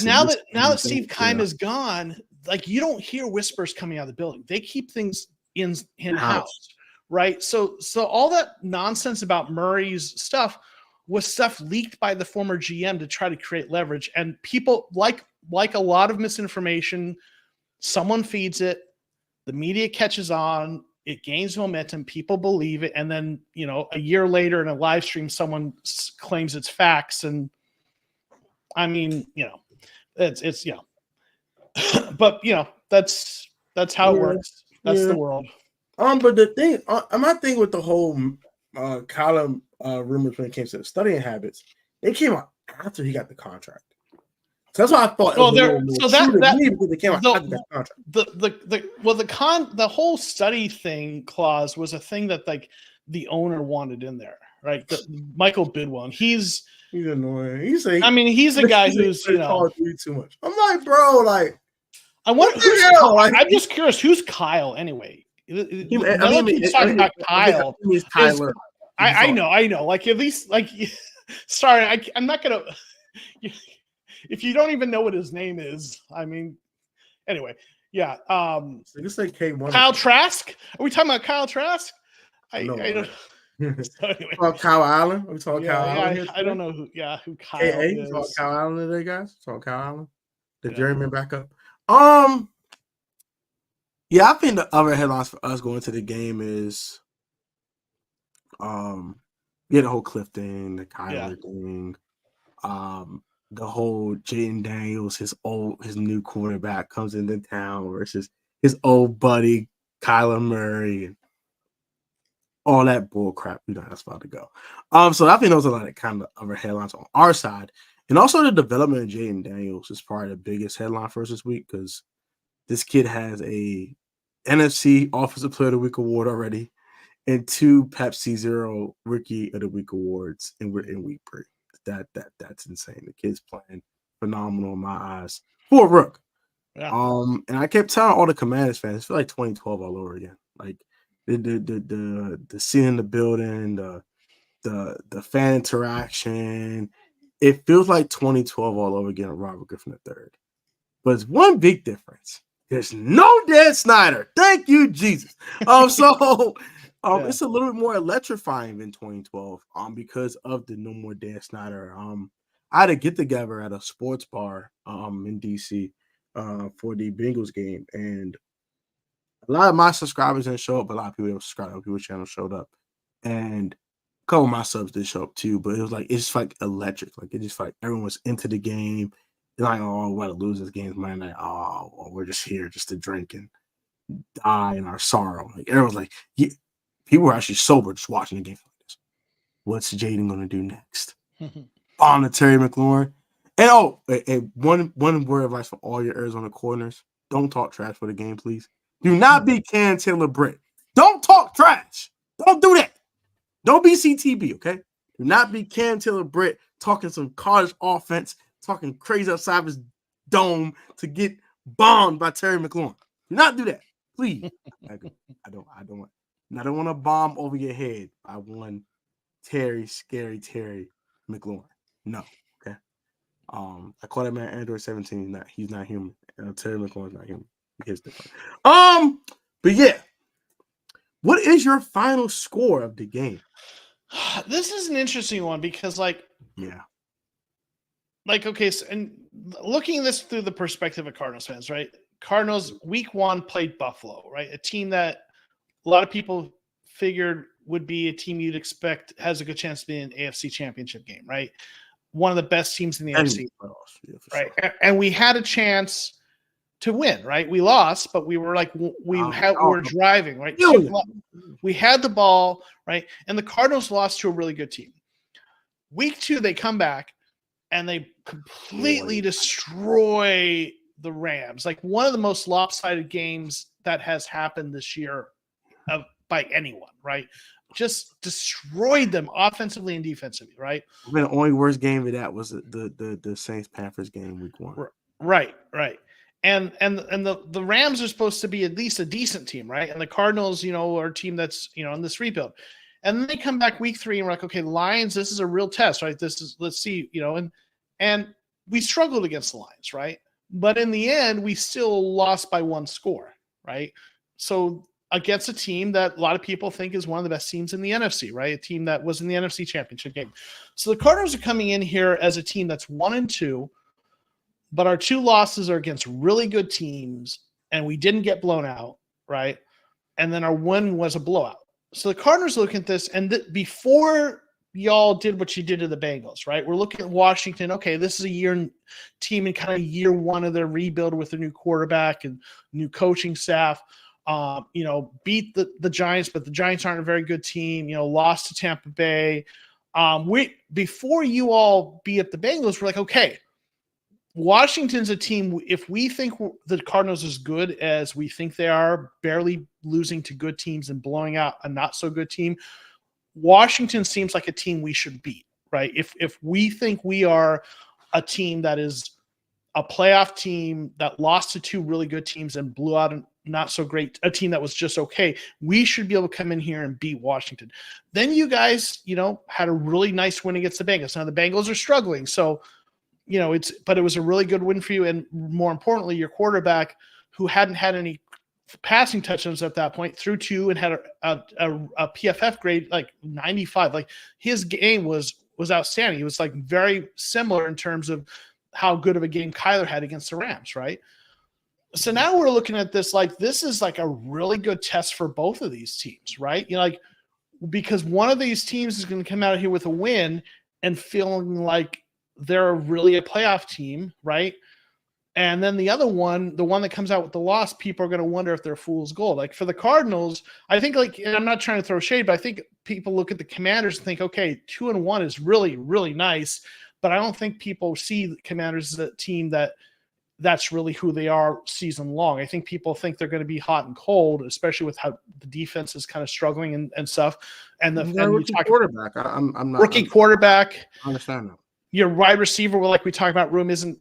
now that Steve Keim is gone, like you don't hear whispers coming out of the building. They keep things in house, right? So all that nonsense about Murray's stuff was stuff leaked by the former GM to try to create leverage, and people like a lot of misinformation. Someone feeds it, the media catches on. It gains momentum. People believe it. And then, a year later in a live stream, someone claims it's facts. And I mean, it's but that's how it works. That's the world. But the thing, my thing with the whole column rumors when it came to the studying habits, it came out after he got the contract. So that's why I thought. The whole study thing clause was a thing that like the owner wanted in there, right? Michael Bidwell, he's annoying. He's a guy who's too much. I'm like, bro, like I wonder I'm just curious, who's Kyle anyway? Talking about Kyle. Kyler. I know. Like at least like, sorry, I'm not gonna. If you don't even know what his name is, I mean, anyway, yeah. It's like K1. Kyle Trask? Are we talking about Kyle Trask? I don't. So anyway. Kyle Allen? Are we talking Kyle Allen? I don't know who Kyle is. Kyle Allen today, guys. Kyle Allen, the journeyman backup. Yeah, I think the other headlines for us going to the game is, the whole Kliff thing, the Kyler thing, the whole Jaden Daniels, his new quarterback comes into town versus his old buddy Kyler Murray, and all that bull crap. That's about to go. So I think those are a lot of kind of other headlines on our side, and also the development of Jaden Daniels is probably the biggest headline for us this week because this kid has a NFC Offensive Player of the Week award already, and 2 Pepsi Zero Rookie of the Week awards, and we're in week 3. That's insane. The kid's playing phenomenal in my eyes for a rook. Yeah. And I kept telling all the Commanders fans, I feel like 2012 all over again. Like the scene in the building, the fan interaction. It feels like 2012 all over again with Robert Griffin III. But it's one big difference. There's no Dan Snyder. Thank you, Jesus. It's a little bit more electrifying than 2012 because of the no more Dan Snyder. I had a get together at a sports bar in DC for the Bengals game, and a lot of my subscribers didn't show up, but a lot of people that subscribed on people's channel showed up, and a couple of my subs did show up too. But it was like it's just like electric. Like it just like everyone was into the game. They're like, oh, we're about to lose this game Monday night. Oh, well, we're just here just to drink and die in our sorrow. Like everyone's like, yeah, people were actually sober just watching the game like this. What's Jaden gonna do next? Bomb to Terry McLaurin. And one word of advice for all your Arizona corners: don't talk trash for the game, please. Do not be Cam Taylor Britt. Don't talk trash. Don't do that. Don't be CTB, okay? Do not be Cam Taylor Britt talking some college offense, talking crazy outside of his dome to get bombed by Terry McLaurin. Do not do that, please. I don't want to bomb over your head by one scary Terry McLaurin. No, okay. I call that man Android 17. He's not human. Terry McLaurin's not human. He's different. But yeah, what is your final score of the game? This is an interesting one because, okay, so, and looking at this through the perspective of Cardinals fans, right? Cardinals week 1 played Buffalo, right? A team that a lot of people figured would be a team you'd expect has a good chance to be in an AFC championship game, right? One of the best teams in the AFC, right? Sure. And we had a chance to win, right? We lost, but we were like, we were driving, right? We had the ball, right? And the Cardinals lost to a really good team. Week 2, they come back and they completely destroy the Rams. Like one of the most lopsided games that has happened this year by anyone, right? Just destroyed them offensively and defensively, right? The only worst game of that was the Saints-Panthers game week 1. Right. And the Rams are supposed to be at least a decent team, right? And the Cardinals, are a team that's, in this rebuild. And then they come back week 3 and we're like, okay, Lions, this is a real test, right? Let's see, and we struggled against the Lions, right? But in the end, we still lost by 1 score, right? So against a team that a lot of people think is one of the best teams in the NFC, right? A team that was in the NFC Championship game. So the Cardinals are coming in here as a team that's 1-2, but our 2 losses are against really good teams, and we didn't get blown out, right? And then our win was a blowout. So the Cardinals look at this, and before y'all did what you did to the Bengals, right? We're looking at Washington. Okay, this is a team in kind of year 1 of their rebuild with a new quarterback and new coaching staff. Beat the Giants, but the Giants aren't a very good team. Lost to Tampa Bay. Before you all beat up the Bengals, we're like, okay, Washington's a team. If we think the Cardinals is good as we think they are, barely losing to good teams and blowing out a not so good team, Washington seems like a team we should beat, right? If we think we are a team that is a playoff team that lost to 2 really good teams and blew out not so great, a team that was just okay, we should be able to come in here and beat Washington. Then you guys, had a really nice win against the Bengals. Now the Bengals are struggling. So, but it was a really good win for you. And more importantly, your quarterback, who hadn't had any passing touchdowns at that point, threw 2 and had a PFF grade like 95. Like his game was outstanding. He was like very similar in terms of how good of a game Kyler had against the Rams, right? So now we're looking at this like this is like a really good test for both of these teams, right? Because one of these teams is going to come out of here with a win and feeling like they're really a playoff team, right? And then the other one, the one that comes out with the loss, people are going to wonder if they're fool's gold. Like for the Cardinals, I think and I'm not trying to throw shade, but I think people look at the Commanders and think, okay, 2-1 is really, really nice. But I don't think people see the Commanders as a team that's really who they are season long. I think people think they're going to be hot and cold, especially with how the defense is kind of struggling and stuff. And quarterback. I'm not rookie quarterback. I understand that. Your wide receiver, like we talked about, room isn't,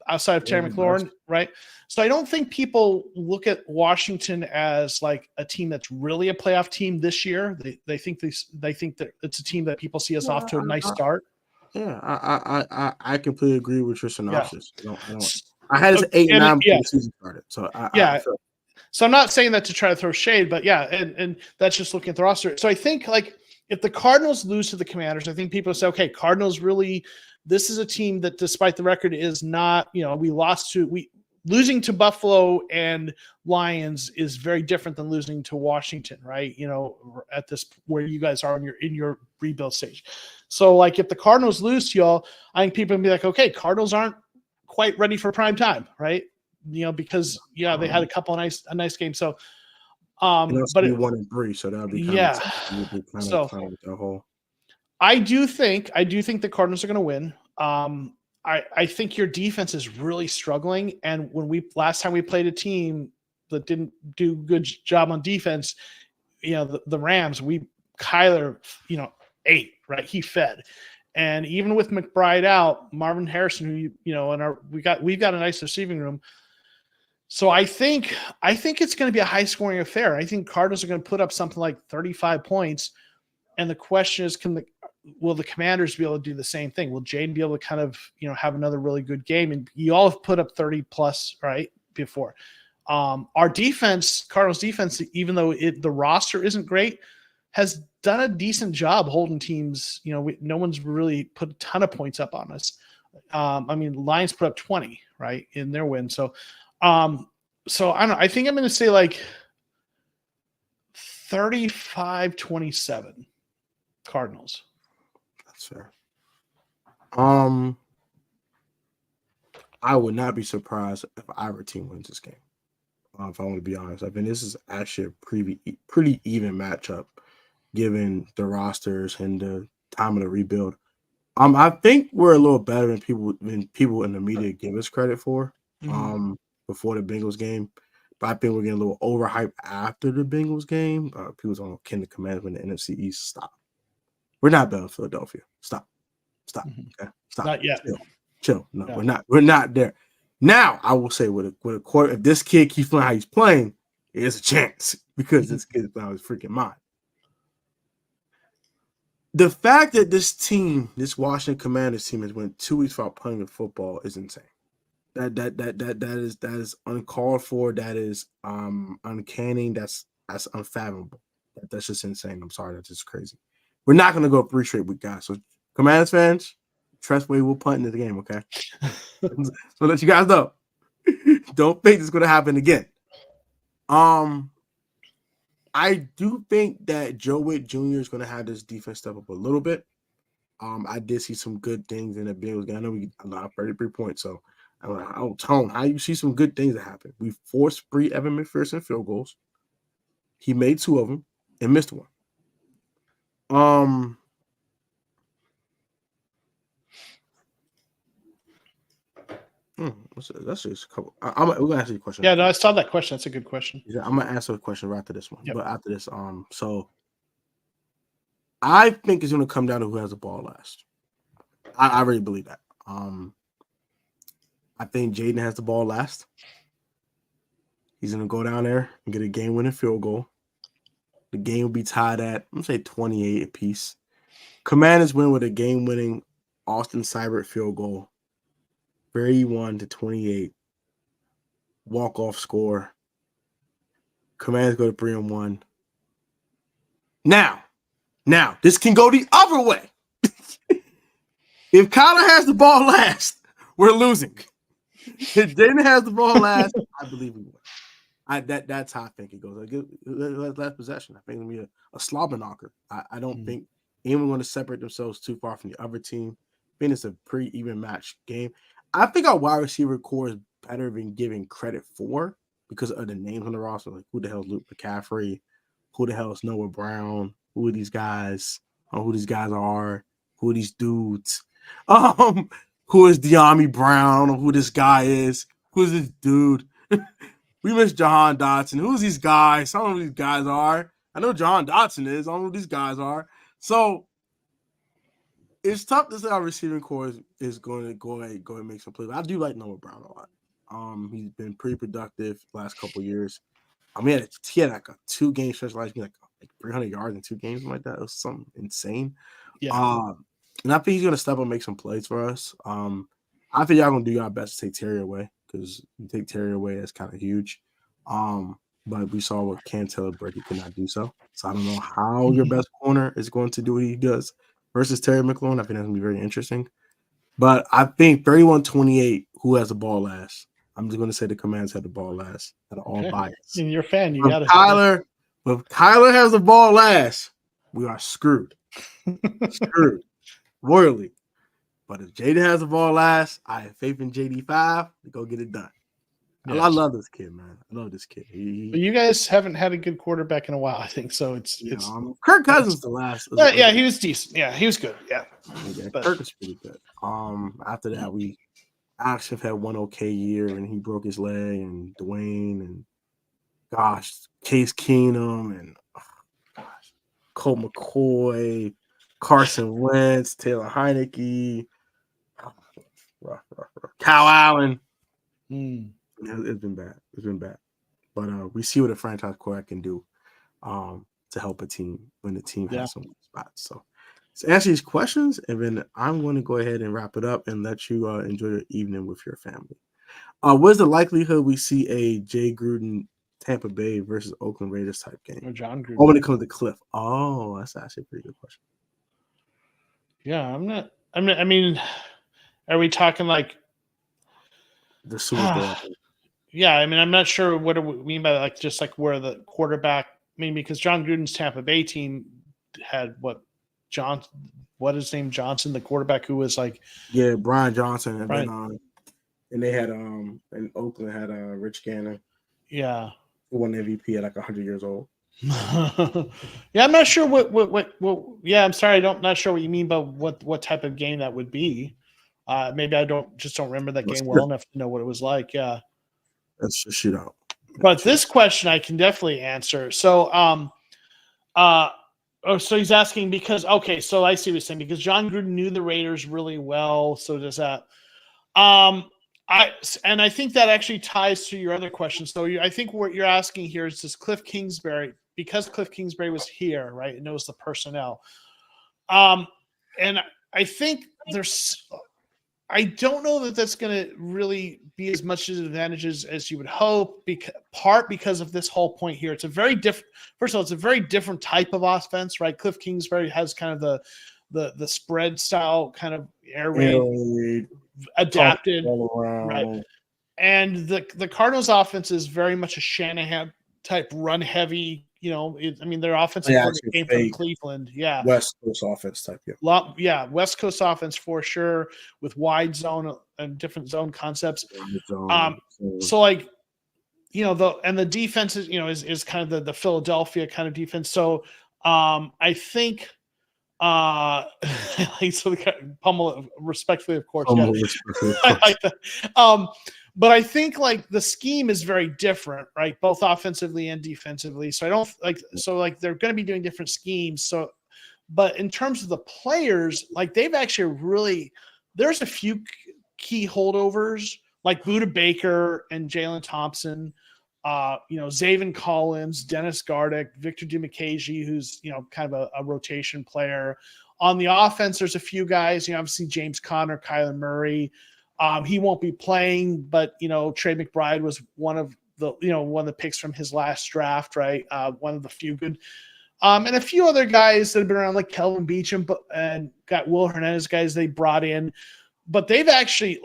outside of Terry McLaurin, right? So I don't think people look at Washington as like a team that's really a playoff team this year. They think that it's a team that people see as off to a nice start. Yeah, I completely agree with your synopsis. Yeah. I had it 8-9 before the season started. So so I'm not saying that to try to throw shade, but yeah, and that's just looking at the roster. So I think like if the Cardinals lose to the Commanders, I think people say, okay, Cardinals really, this is a team that despite the record is not, we lost to losing to Buffalo and Lions is very different than losing to Washington, right? You know, at this where you guys are in your rebuild stage. So, like, if the Cardinals lose to y'all, I think people will be like, okay, Cardinals aren't quite ready for prime time, right? You know, because they had a nice game. So, but be 1-3, so that'll be kind of the whole. I do think the Cardinals are going to win. I think your defense is really struggling, and when last time we played a team that didn't do a good job on defense, the Rams, Kyler, ate, right? He fed. And even with McBride out, Marvin Harrison, who we've got a nice receiving room. So I think it's going to be a high scoring affair. I think Cardinals are going to put up something like 35 points. And the question is, will the Commanders be able to do the same thing? Will Jaden be able to kind of, have another really good game? And you all have put up 30 plus, right, before. Our defense, Cardinals defense, even though the roster isn't great, has done a decent job holding teams. No one's really put a ton of points up on us. Lions put up 20, right, in their win. So I don't know. I think I'm going to say like 35-27 Cardinals. That's fair. I would not be surprised if either team wins this game. If I want to be honest, I think this is actually a pretty even matchup, given the rosters and the time of the rebuild. I think we're a little better than people in the media give us credit for. Before the Bengals game, but I think we're getting a little overhyped after the Bengals game. People's on can the Commanders win the NFC East? Stop. We're not better than Philadelphia. Stop. Okay, stop. Not yet. Chill. No, we're not. We're not there. Now, I will say with a quarter, if this kid keeps playing how he's playing, there's a chance because this kid is out of his freaking mind. The fact that this Washington Commanders team, has went 2 weeks without playing the football is insane. That is uncalled for. That is uncanny. That's unfathomable. That's just insane. I'm sorry. That's just crazy. We're not going to go 3 straight week, guys. So, Commanders fans, trust me, we'll punt in the game, okay? So let you guys know. Don't think it's going to happen again. I do think that Joe Witt Jr. is going to have this defense step up a little bit. I did see some good things in the Bengals game. I know we allowed 33 points, so I'll tell him how you see some good things that happen. We forced 3 Evan McPherson field goals. He made 2 of them and missed 1. That's just a couple. We're gonna ask you a question. Yeah, no, I saw that question. That's a good question. Yeah, I'm gonna answer a question right after this one. Yep. But after this, so I think it's gonna come down to who has the ball last. I really believe that. I think Jaden has the ball last. He's gonna go down there and get a game-winning field goal. The game will be tied at, I'm gonna say 28 apiece. Commanders win with a game-winning Austin Seibert field goal. 31-28. Walk-off score. Commanders go to 3-1. Now, this can go the other way. If Kyler has the ball last, we're losing. If Jaden has the ball last, I believe we win. That's how I think it goes. Last possession. I think it'll be a slobber knocker. I don't think anyone's going to separate themselves too far from the other team. I think it's a pretty even match game. I think our wide receiver core is better than giving credit for because of the names on the roster. Like, who the hell is Luke McCaffrey? Who the hell is Noah Brown? Who are these guys? Who these guys are? Who are these dudes? Who is De'Ami Brown? I don't know who this guy is. Who is this dude? We miss Jahan Dotson. Who's these guys? I don't know who these guys are. I know Jahan Dotson is. I don't know who these guys are. So it's tough to say our receiving core is going to go and make some plays. I do like Noah Brown a lot. He's been pretty productive the last couple of years. He had like a 2-game stretch last year, like 300 yards in 2 games, something like that. It was something insane. Yeah. And I think he's going to step up and make some plays for us. I think y'all going to do your best to take Terry away because you take Terry away, that's kind of huge. But we saw what Cam Taylor Brady could not do so. So I don't know how your best corner is going to do what he does versus Terry McLaurin. I think that's going to be very interesting. But I think 31-28, who has the ball last? I'm just going to say the Commanders had the ball last out of all bias. And you're a fan, you If got to. Kyler has the ball last, we are screwed. Screwed. Royally. But if Jaden has the ball last, I have faith in JD5 to go get it done. Yes. I love this kid, man. I love this kid. But you guys haven't had a good quarterback in a while, I think. So it's Kirk Cousins the last. Yeah, he was decent. Yeah, he was good. Yeah, Kirk is pretty good. After that, Ashif had one okay year, and he broke his leg, and Dwayne, and Case Keenum, and Colt McCoy, Carson Wentz, Taylor Heineke, rough. Kyle Allen. It's been bad. But we see what a franchise quarterback can do to help a team when the team has some spots. So let's answer these questions, and then I'm going to go ahead and wrap it up and let you enjoy your evening with your family. What's the likelihood we see a Jay Gruden Tampa Bay versus Oakland Raiders type game? Or John Gruden. Or when it comes to Kliff? Oh, that's actually a pretty good question. Yeah, I mean, are we talking like the Super Bowl? Yeah, I mean, I'm not sure what do we mean by like just like where the quarterback. I mean, because John Gruden's Tampa Bay team had what his name Johnson, the quarterback who was like Brian Johnson, and then and they had in Oakland had Rich Gannon, who won MVP at like 100 years old. I'm not sure what. Yeah, I'm sorry, not sure what you mean by what type of game that would be. Maybe I don't remember that game well enough to know what it was like. Yeah. That's a shootout. But this question I can definitely answer. So, so he's asking because so I see what he's saying because John Gruden knew the Raiders really well. So does that. I think that actually ties to your other question. So I think what you're asking here is does Kliff Kingsbury, because Kliff Kingsbury was here, right, and knows the personnel. And I think I don't know that that's going to really be as much as advantages as you would hope, because of this whole point here. It's a very different. First of all, it's a very different type of offense, right? Kliff Kingsbury has kind of the spread style kind of air raid adapted, right? And the Cardinals' offense is very much a Shanahan type run heavy. Their offensive coordinator came from Cleveland. Yeah. West Coast offense type. Yeah. West Coast offense for sure with wide zone and different zone concepts. So like, the defense is kind of the Philadelphia kind of defense. So I think so pummel respectfully, of course. I like that. But I think like the scheme is very different, right? Both offensively and defensively. So I don't they're going to be doing different schemes. So, but in terms of the players, like they've actually there's a few key holdovers like Budda Baker and Jalen Thompson, Zaven Collins, Dennis Gardeck, Victor Dimukeje, who's, kind of a rotation player. On the offense, there's a few guys, obviously James Conner, Kyler Murray. He won't be playing, but Trey McBride was one of the picks from his last draft, right? One of the few good, and a few other guys that have been around like Kelvin Beachum and got Will Hernandez guys they brought in, but they've actually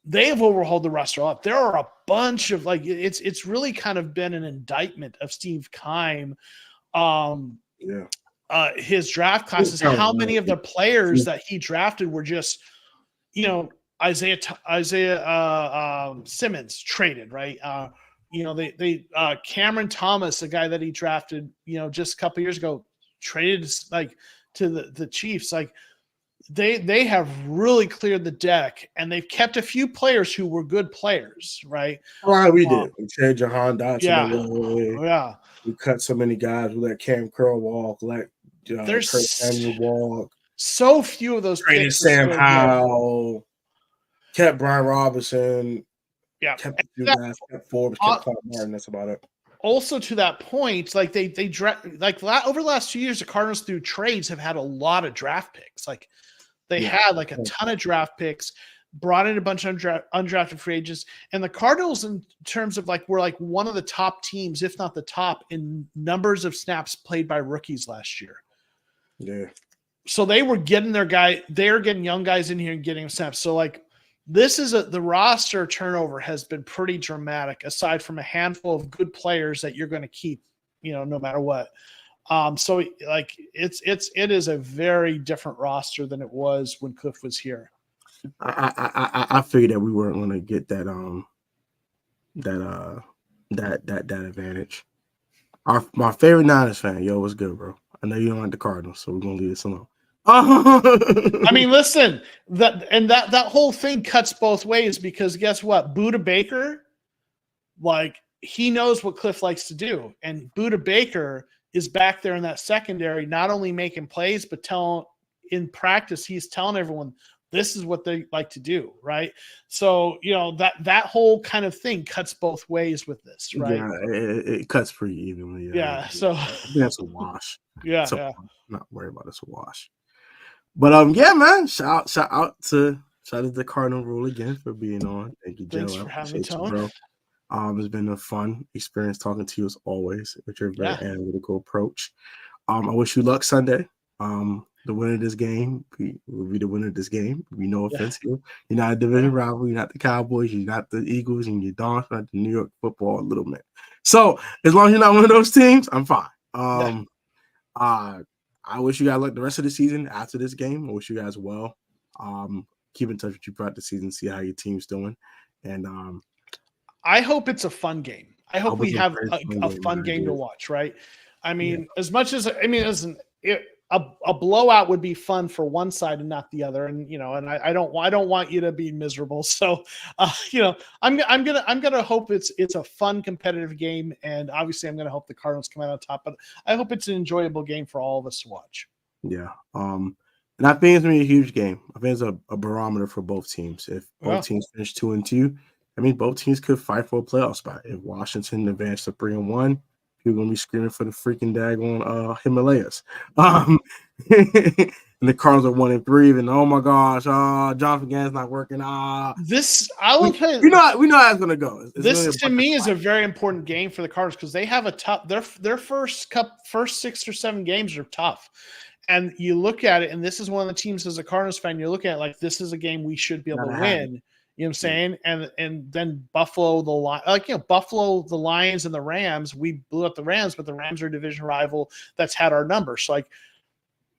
they have overhauled the roster up. There are a bunch of it's really kind of been an indictment of Steve Keim. His draft classes, how many of the players that he drafted were just Isaiah Simmons traded, right? They Cameron Thomas, the guy that he drafted, just a couple years ago, traded to the Chiefs. They have really cleared the deck, and they've kept a few players who were good players, right? Well, we did. We traded Jahan Dotson. Yeah. We cut so many guys. We let Cam Curl walk. Let there's Kurt Samuel walk. So few of those traded Sam Howell. Kept Brian Robinson. Yeah. Kept a few guys. Kept Forbes. Kept Clark Martin. That's about it. Also, to that point, they draft over the last 2 years, the Cardinals through trades have had a lot of draft picks. They had a ton of draft picks, brought in a bunch of undrafted free agents, and the Cardinals, in terms of were one of the top teams, if not the top, in numbers of snaps played by rookies last year. Yeah. So they were getting their guy. They're getting young guys in here and getting snaps. So the roster turnover has been pretty dramatic, aside from a handful of good players that you're going to keep, no matter what. So like it is a very different roster than it was when Kliff was here. I figured that we weren't going to get that that advantage. My favorite Niners fan, yo, what's good, bro? I know you don't like the Cardinals, so we're gonna leave this alone. I mean, listen, that whole thing cuts both ways, because guess what? Buda Baker, like, he knows what Kliff likes to do, and Buda Baker is back there in that secondary, not only making plays, but in practice, he's telling everyone this is what they like to do, right? So, that whole kind of thing cuts both ways with this, right? Yeah, it cuts pretty evenly. Yeah. So I think that's a wash. Yeah, I'm not worried about it's a wash. But yeah, man, shout out to the Cardinal Rule again for being on. Thank you, Joe. Thanks for having me, Tone. Bro. It's been a fun experience talking to you as always with your very analytical approach. I wish you luck Sunday. The winner of this game will be the winner of this game. No offense here. You're not a division rival. You're not the Cowboys. You're not the Eagles. And you're not the New York Football Little Men. So as long as you're not one of those teams, I'm fine. I wish you guys luck the rest of the season after this game. I wish you guys well. Keep in touch with you throughout the season, see how your team's doing. And I hope it's a fun game. I hope we have a fun game to watch, right? I mean, as much as a blowout would be fun for one side and not the other, and and I don't want you to be miserable. So, I'm gonna hope it's a fun, competitive game, and obviously I'm gonna hope the Cardinals come out on top. But I hope it's an enjoyable game for all of us to watch. Yeah, and I think it's gonna be a huge game. I think it's a barometer for both teams. If both teams finish 2-2, I mean both teams could fight for a playoff spot. If Washington advanced to 3-1. You're gonna be screaming for the freaking daggone Himalayas. And the Cardinals are 1-3, and oh my gosh, Jonathan Gannon's not working. This I will tell you. We know how it's gonna go. This to me is a very important game for the Cardinals, because they have a tough. Their first 6 or 7 games are tough, and you look at it, and this is one of the teams as a Cardinals fan. You look at it like this is a game we should be able to win. You know what I'm saying? And then Buffalo, Buffalo, the Lions, and the Rams, we blew up the Rams, but the Rams are a division rival that's had our number. So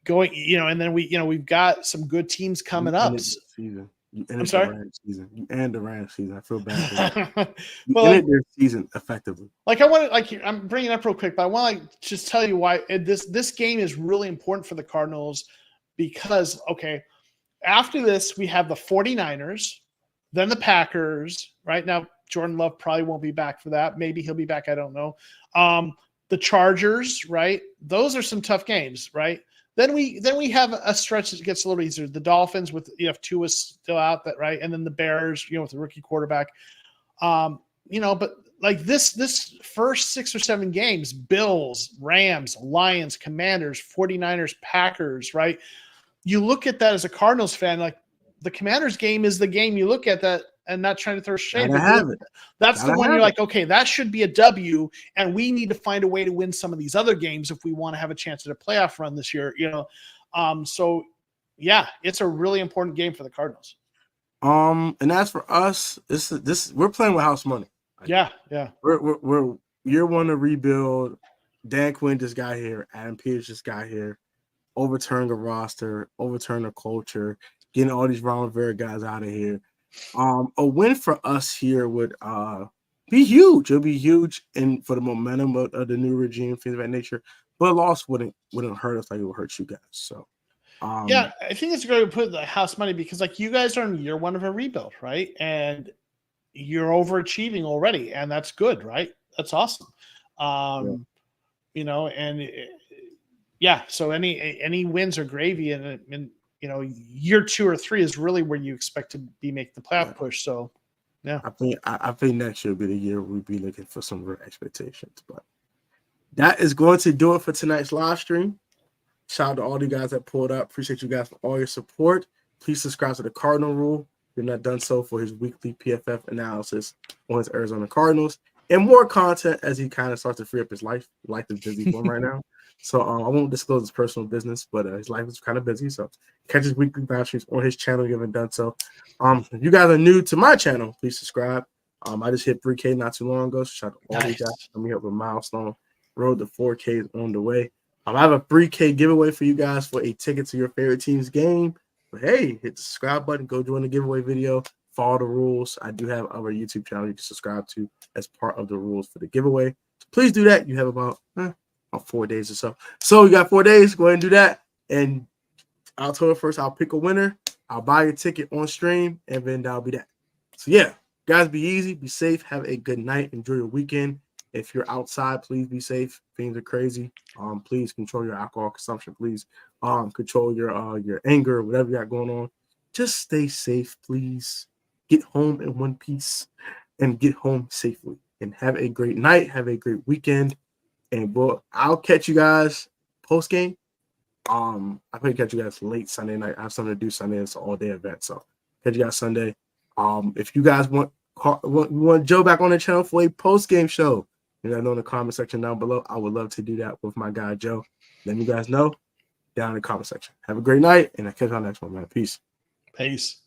going, and then we've got some good teams coming up. I'm sorry? You end the Rams season. I feel bad. You ended their season effectively. I'm bringing it up real quick, but I want to just tell you why this game is really important for the Cardinals, because, after this, we have the 49ers, then the Packers. Right now, Jordan Love probably won't be back for that. Maybe he'll be back. I don't know. The Chargers, right? Those are some tough games, right? Then we have a stretch that gets a little easier. The Dolphins with Tua still out, that right, and then the Bears, with the rookie quarterback. But like this first 6 or 7 games: Bills, Rams, Lions, Commanders, 49ers, Packers, right? You look at that as a Cardinals fan, like, the Commanders game is the game you look at that, and not trying to throw shade. That's the one you're like, okay, that should be a W, and we need to find a way to win some of these other games if we want to have a chance at a playoff run this year. So yeah, it's a really important game for the Cardinals. And as for us, we're playing with house money. Yeah. We're year one to rebuild. Dan Quinn just got here. Adam Peters just got here. Overturn the roster, overturn the culture, getting all these Ron Rivera guys out of here. A win for us here would be huge. It'll be huge, and for the momentum of the new regime, things of that nature. But a loss wouldn't hurt us like it would hurt you guys. So, I think it's great to put the house money, because you guys are in year one of a rebuild, right? And you're overachieving already, and that's good, right? That's awesome. So any wins are gravy, and year 2 or 3 is really where you expect to be making the playoff push. So, yeah, I think next year will be the year we'll be looking for some real expectations. But that is going to do it for tonight's live stream. Shout out to all you guys that pulled up. Appreciate you guys for all your support. Please subscribe to the Cardinal Rule if you're not done so, for his weekly PFF analysis on his Arizona Cardinals and more content as he kind of starts to free up his life. Life is busy for him right now. So I won't disclose his personal business, but his life is kind of busy. So catch his weekly live streams on his channel if you haven't done so. If you guys are new to my channel, please subscribe. I just hit 3K not too long ago. So shout out to all these guys. Let me help a milestone. Road to 4K is on the way. I have a 3K giveaway for you guys for a ticket to your favorite team's game. But hey, hit the subscribe button. Go join the giveaway video. Follow the rules. I do have our YouTube channel you can subscribe to as part of the rules for the giveaway. So please do that. You have about 4 days or so. So you got 4 days. Go ahead and do that. And October 1st, I'll pick a winner. I'll buy your ticket on stream, and then that'll be that. So yeah, guys, be easy, be safe, have a good night, enjoy your weekend. If you're outside, please be safe. Things are crazy. Please control your alcohol consumption. Please control your anger, whatever you got going on. Just stay safe, please. Get home in one piece and get home safely. And have a great night. Have a great weekend. And I'll catch you guys post game. I probably catch you guys late Sunday night. I have something to do Sunday. It's an all-day event, so catch you guys Sunday. If you guys want Joe back on the channel for a post-game show, let me know in the comment section down below. I would love to do that with my guy Joe. Let me guys know down in the comment section. Have a great night, and I'll catch you on the next one, man. Peace. Peace.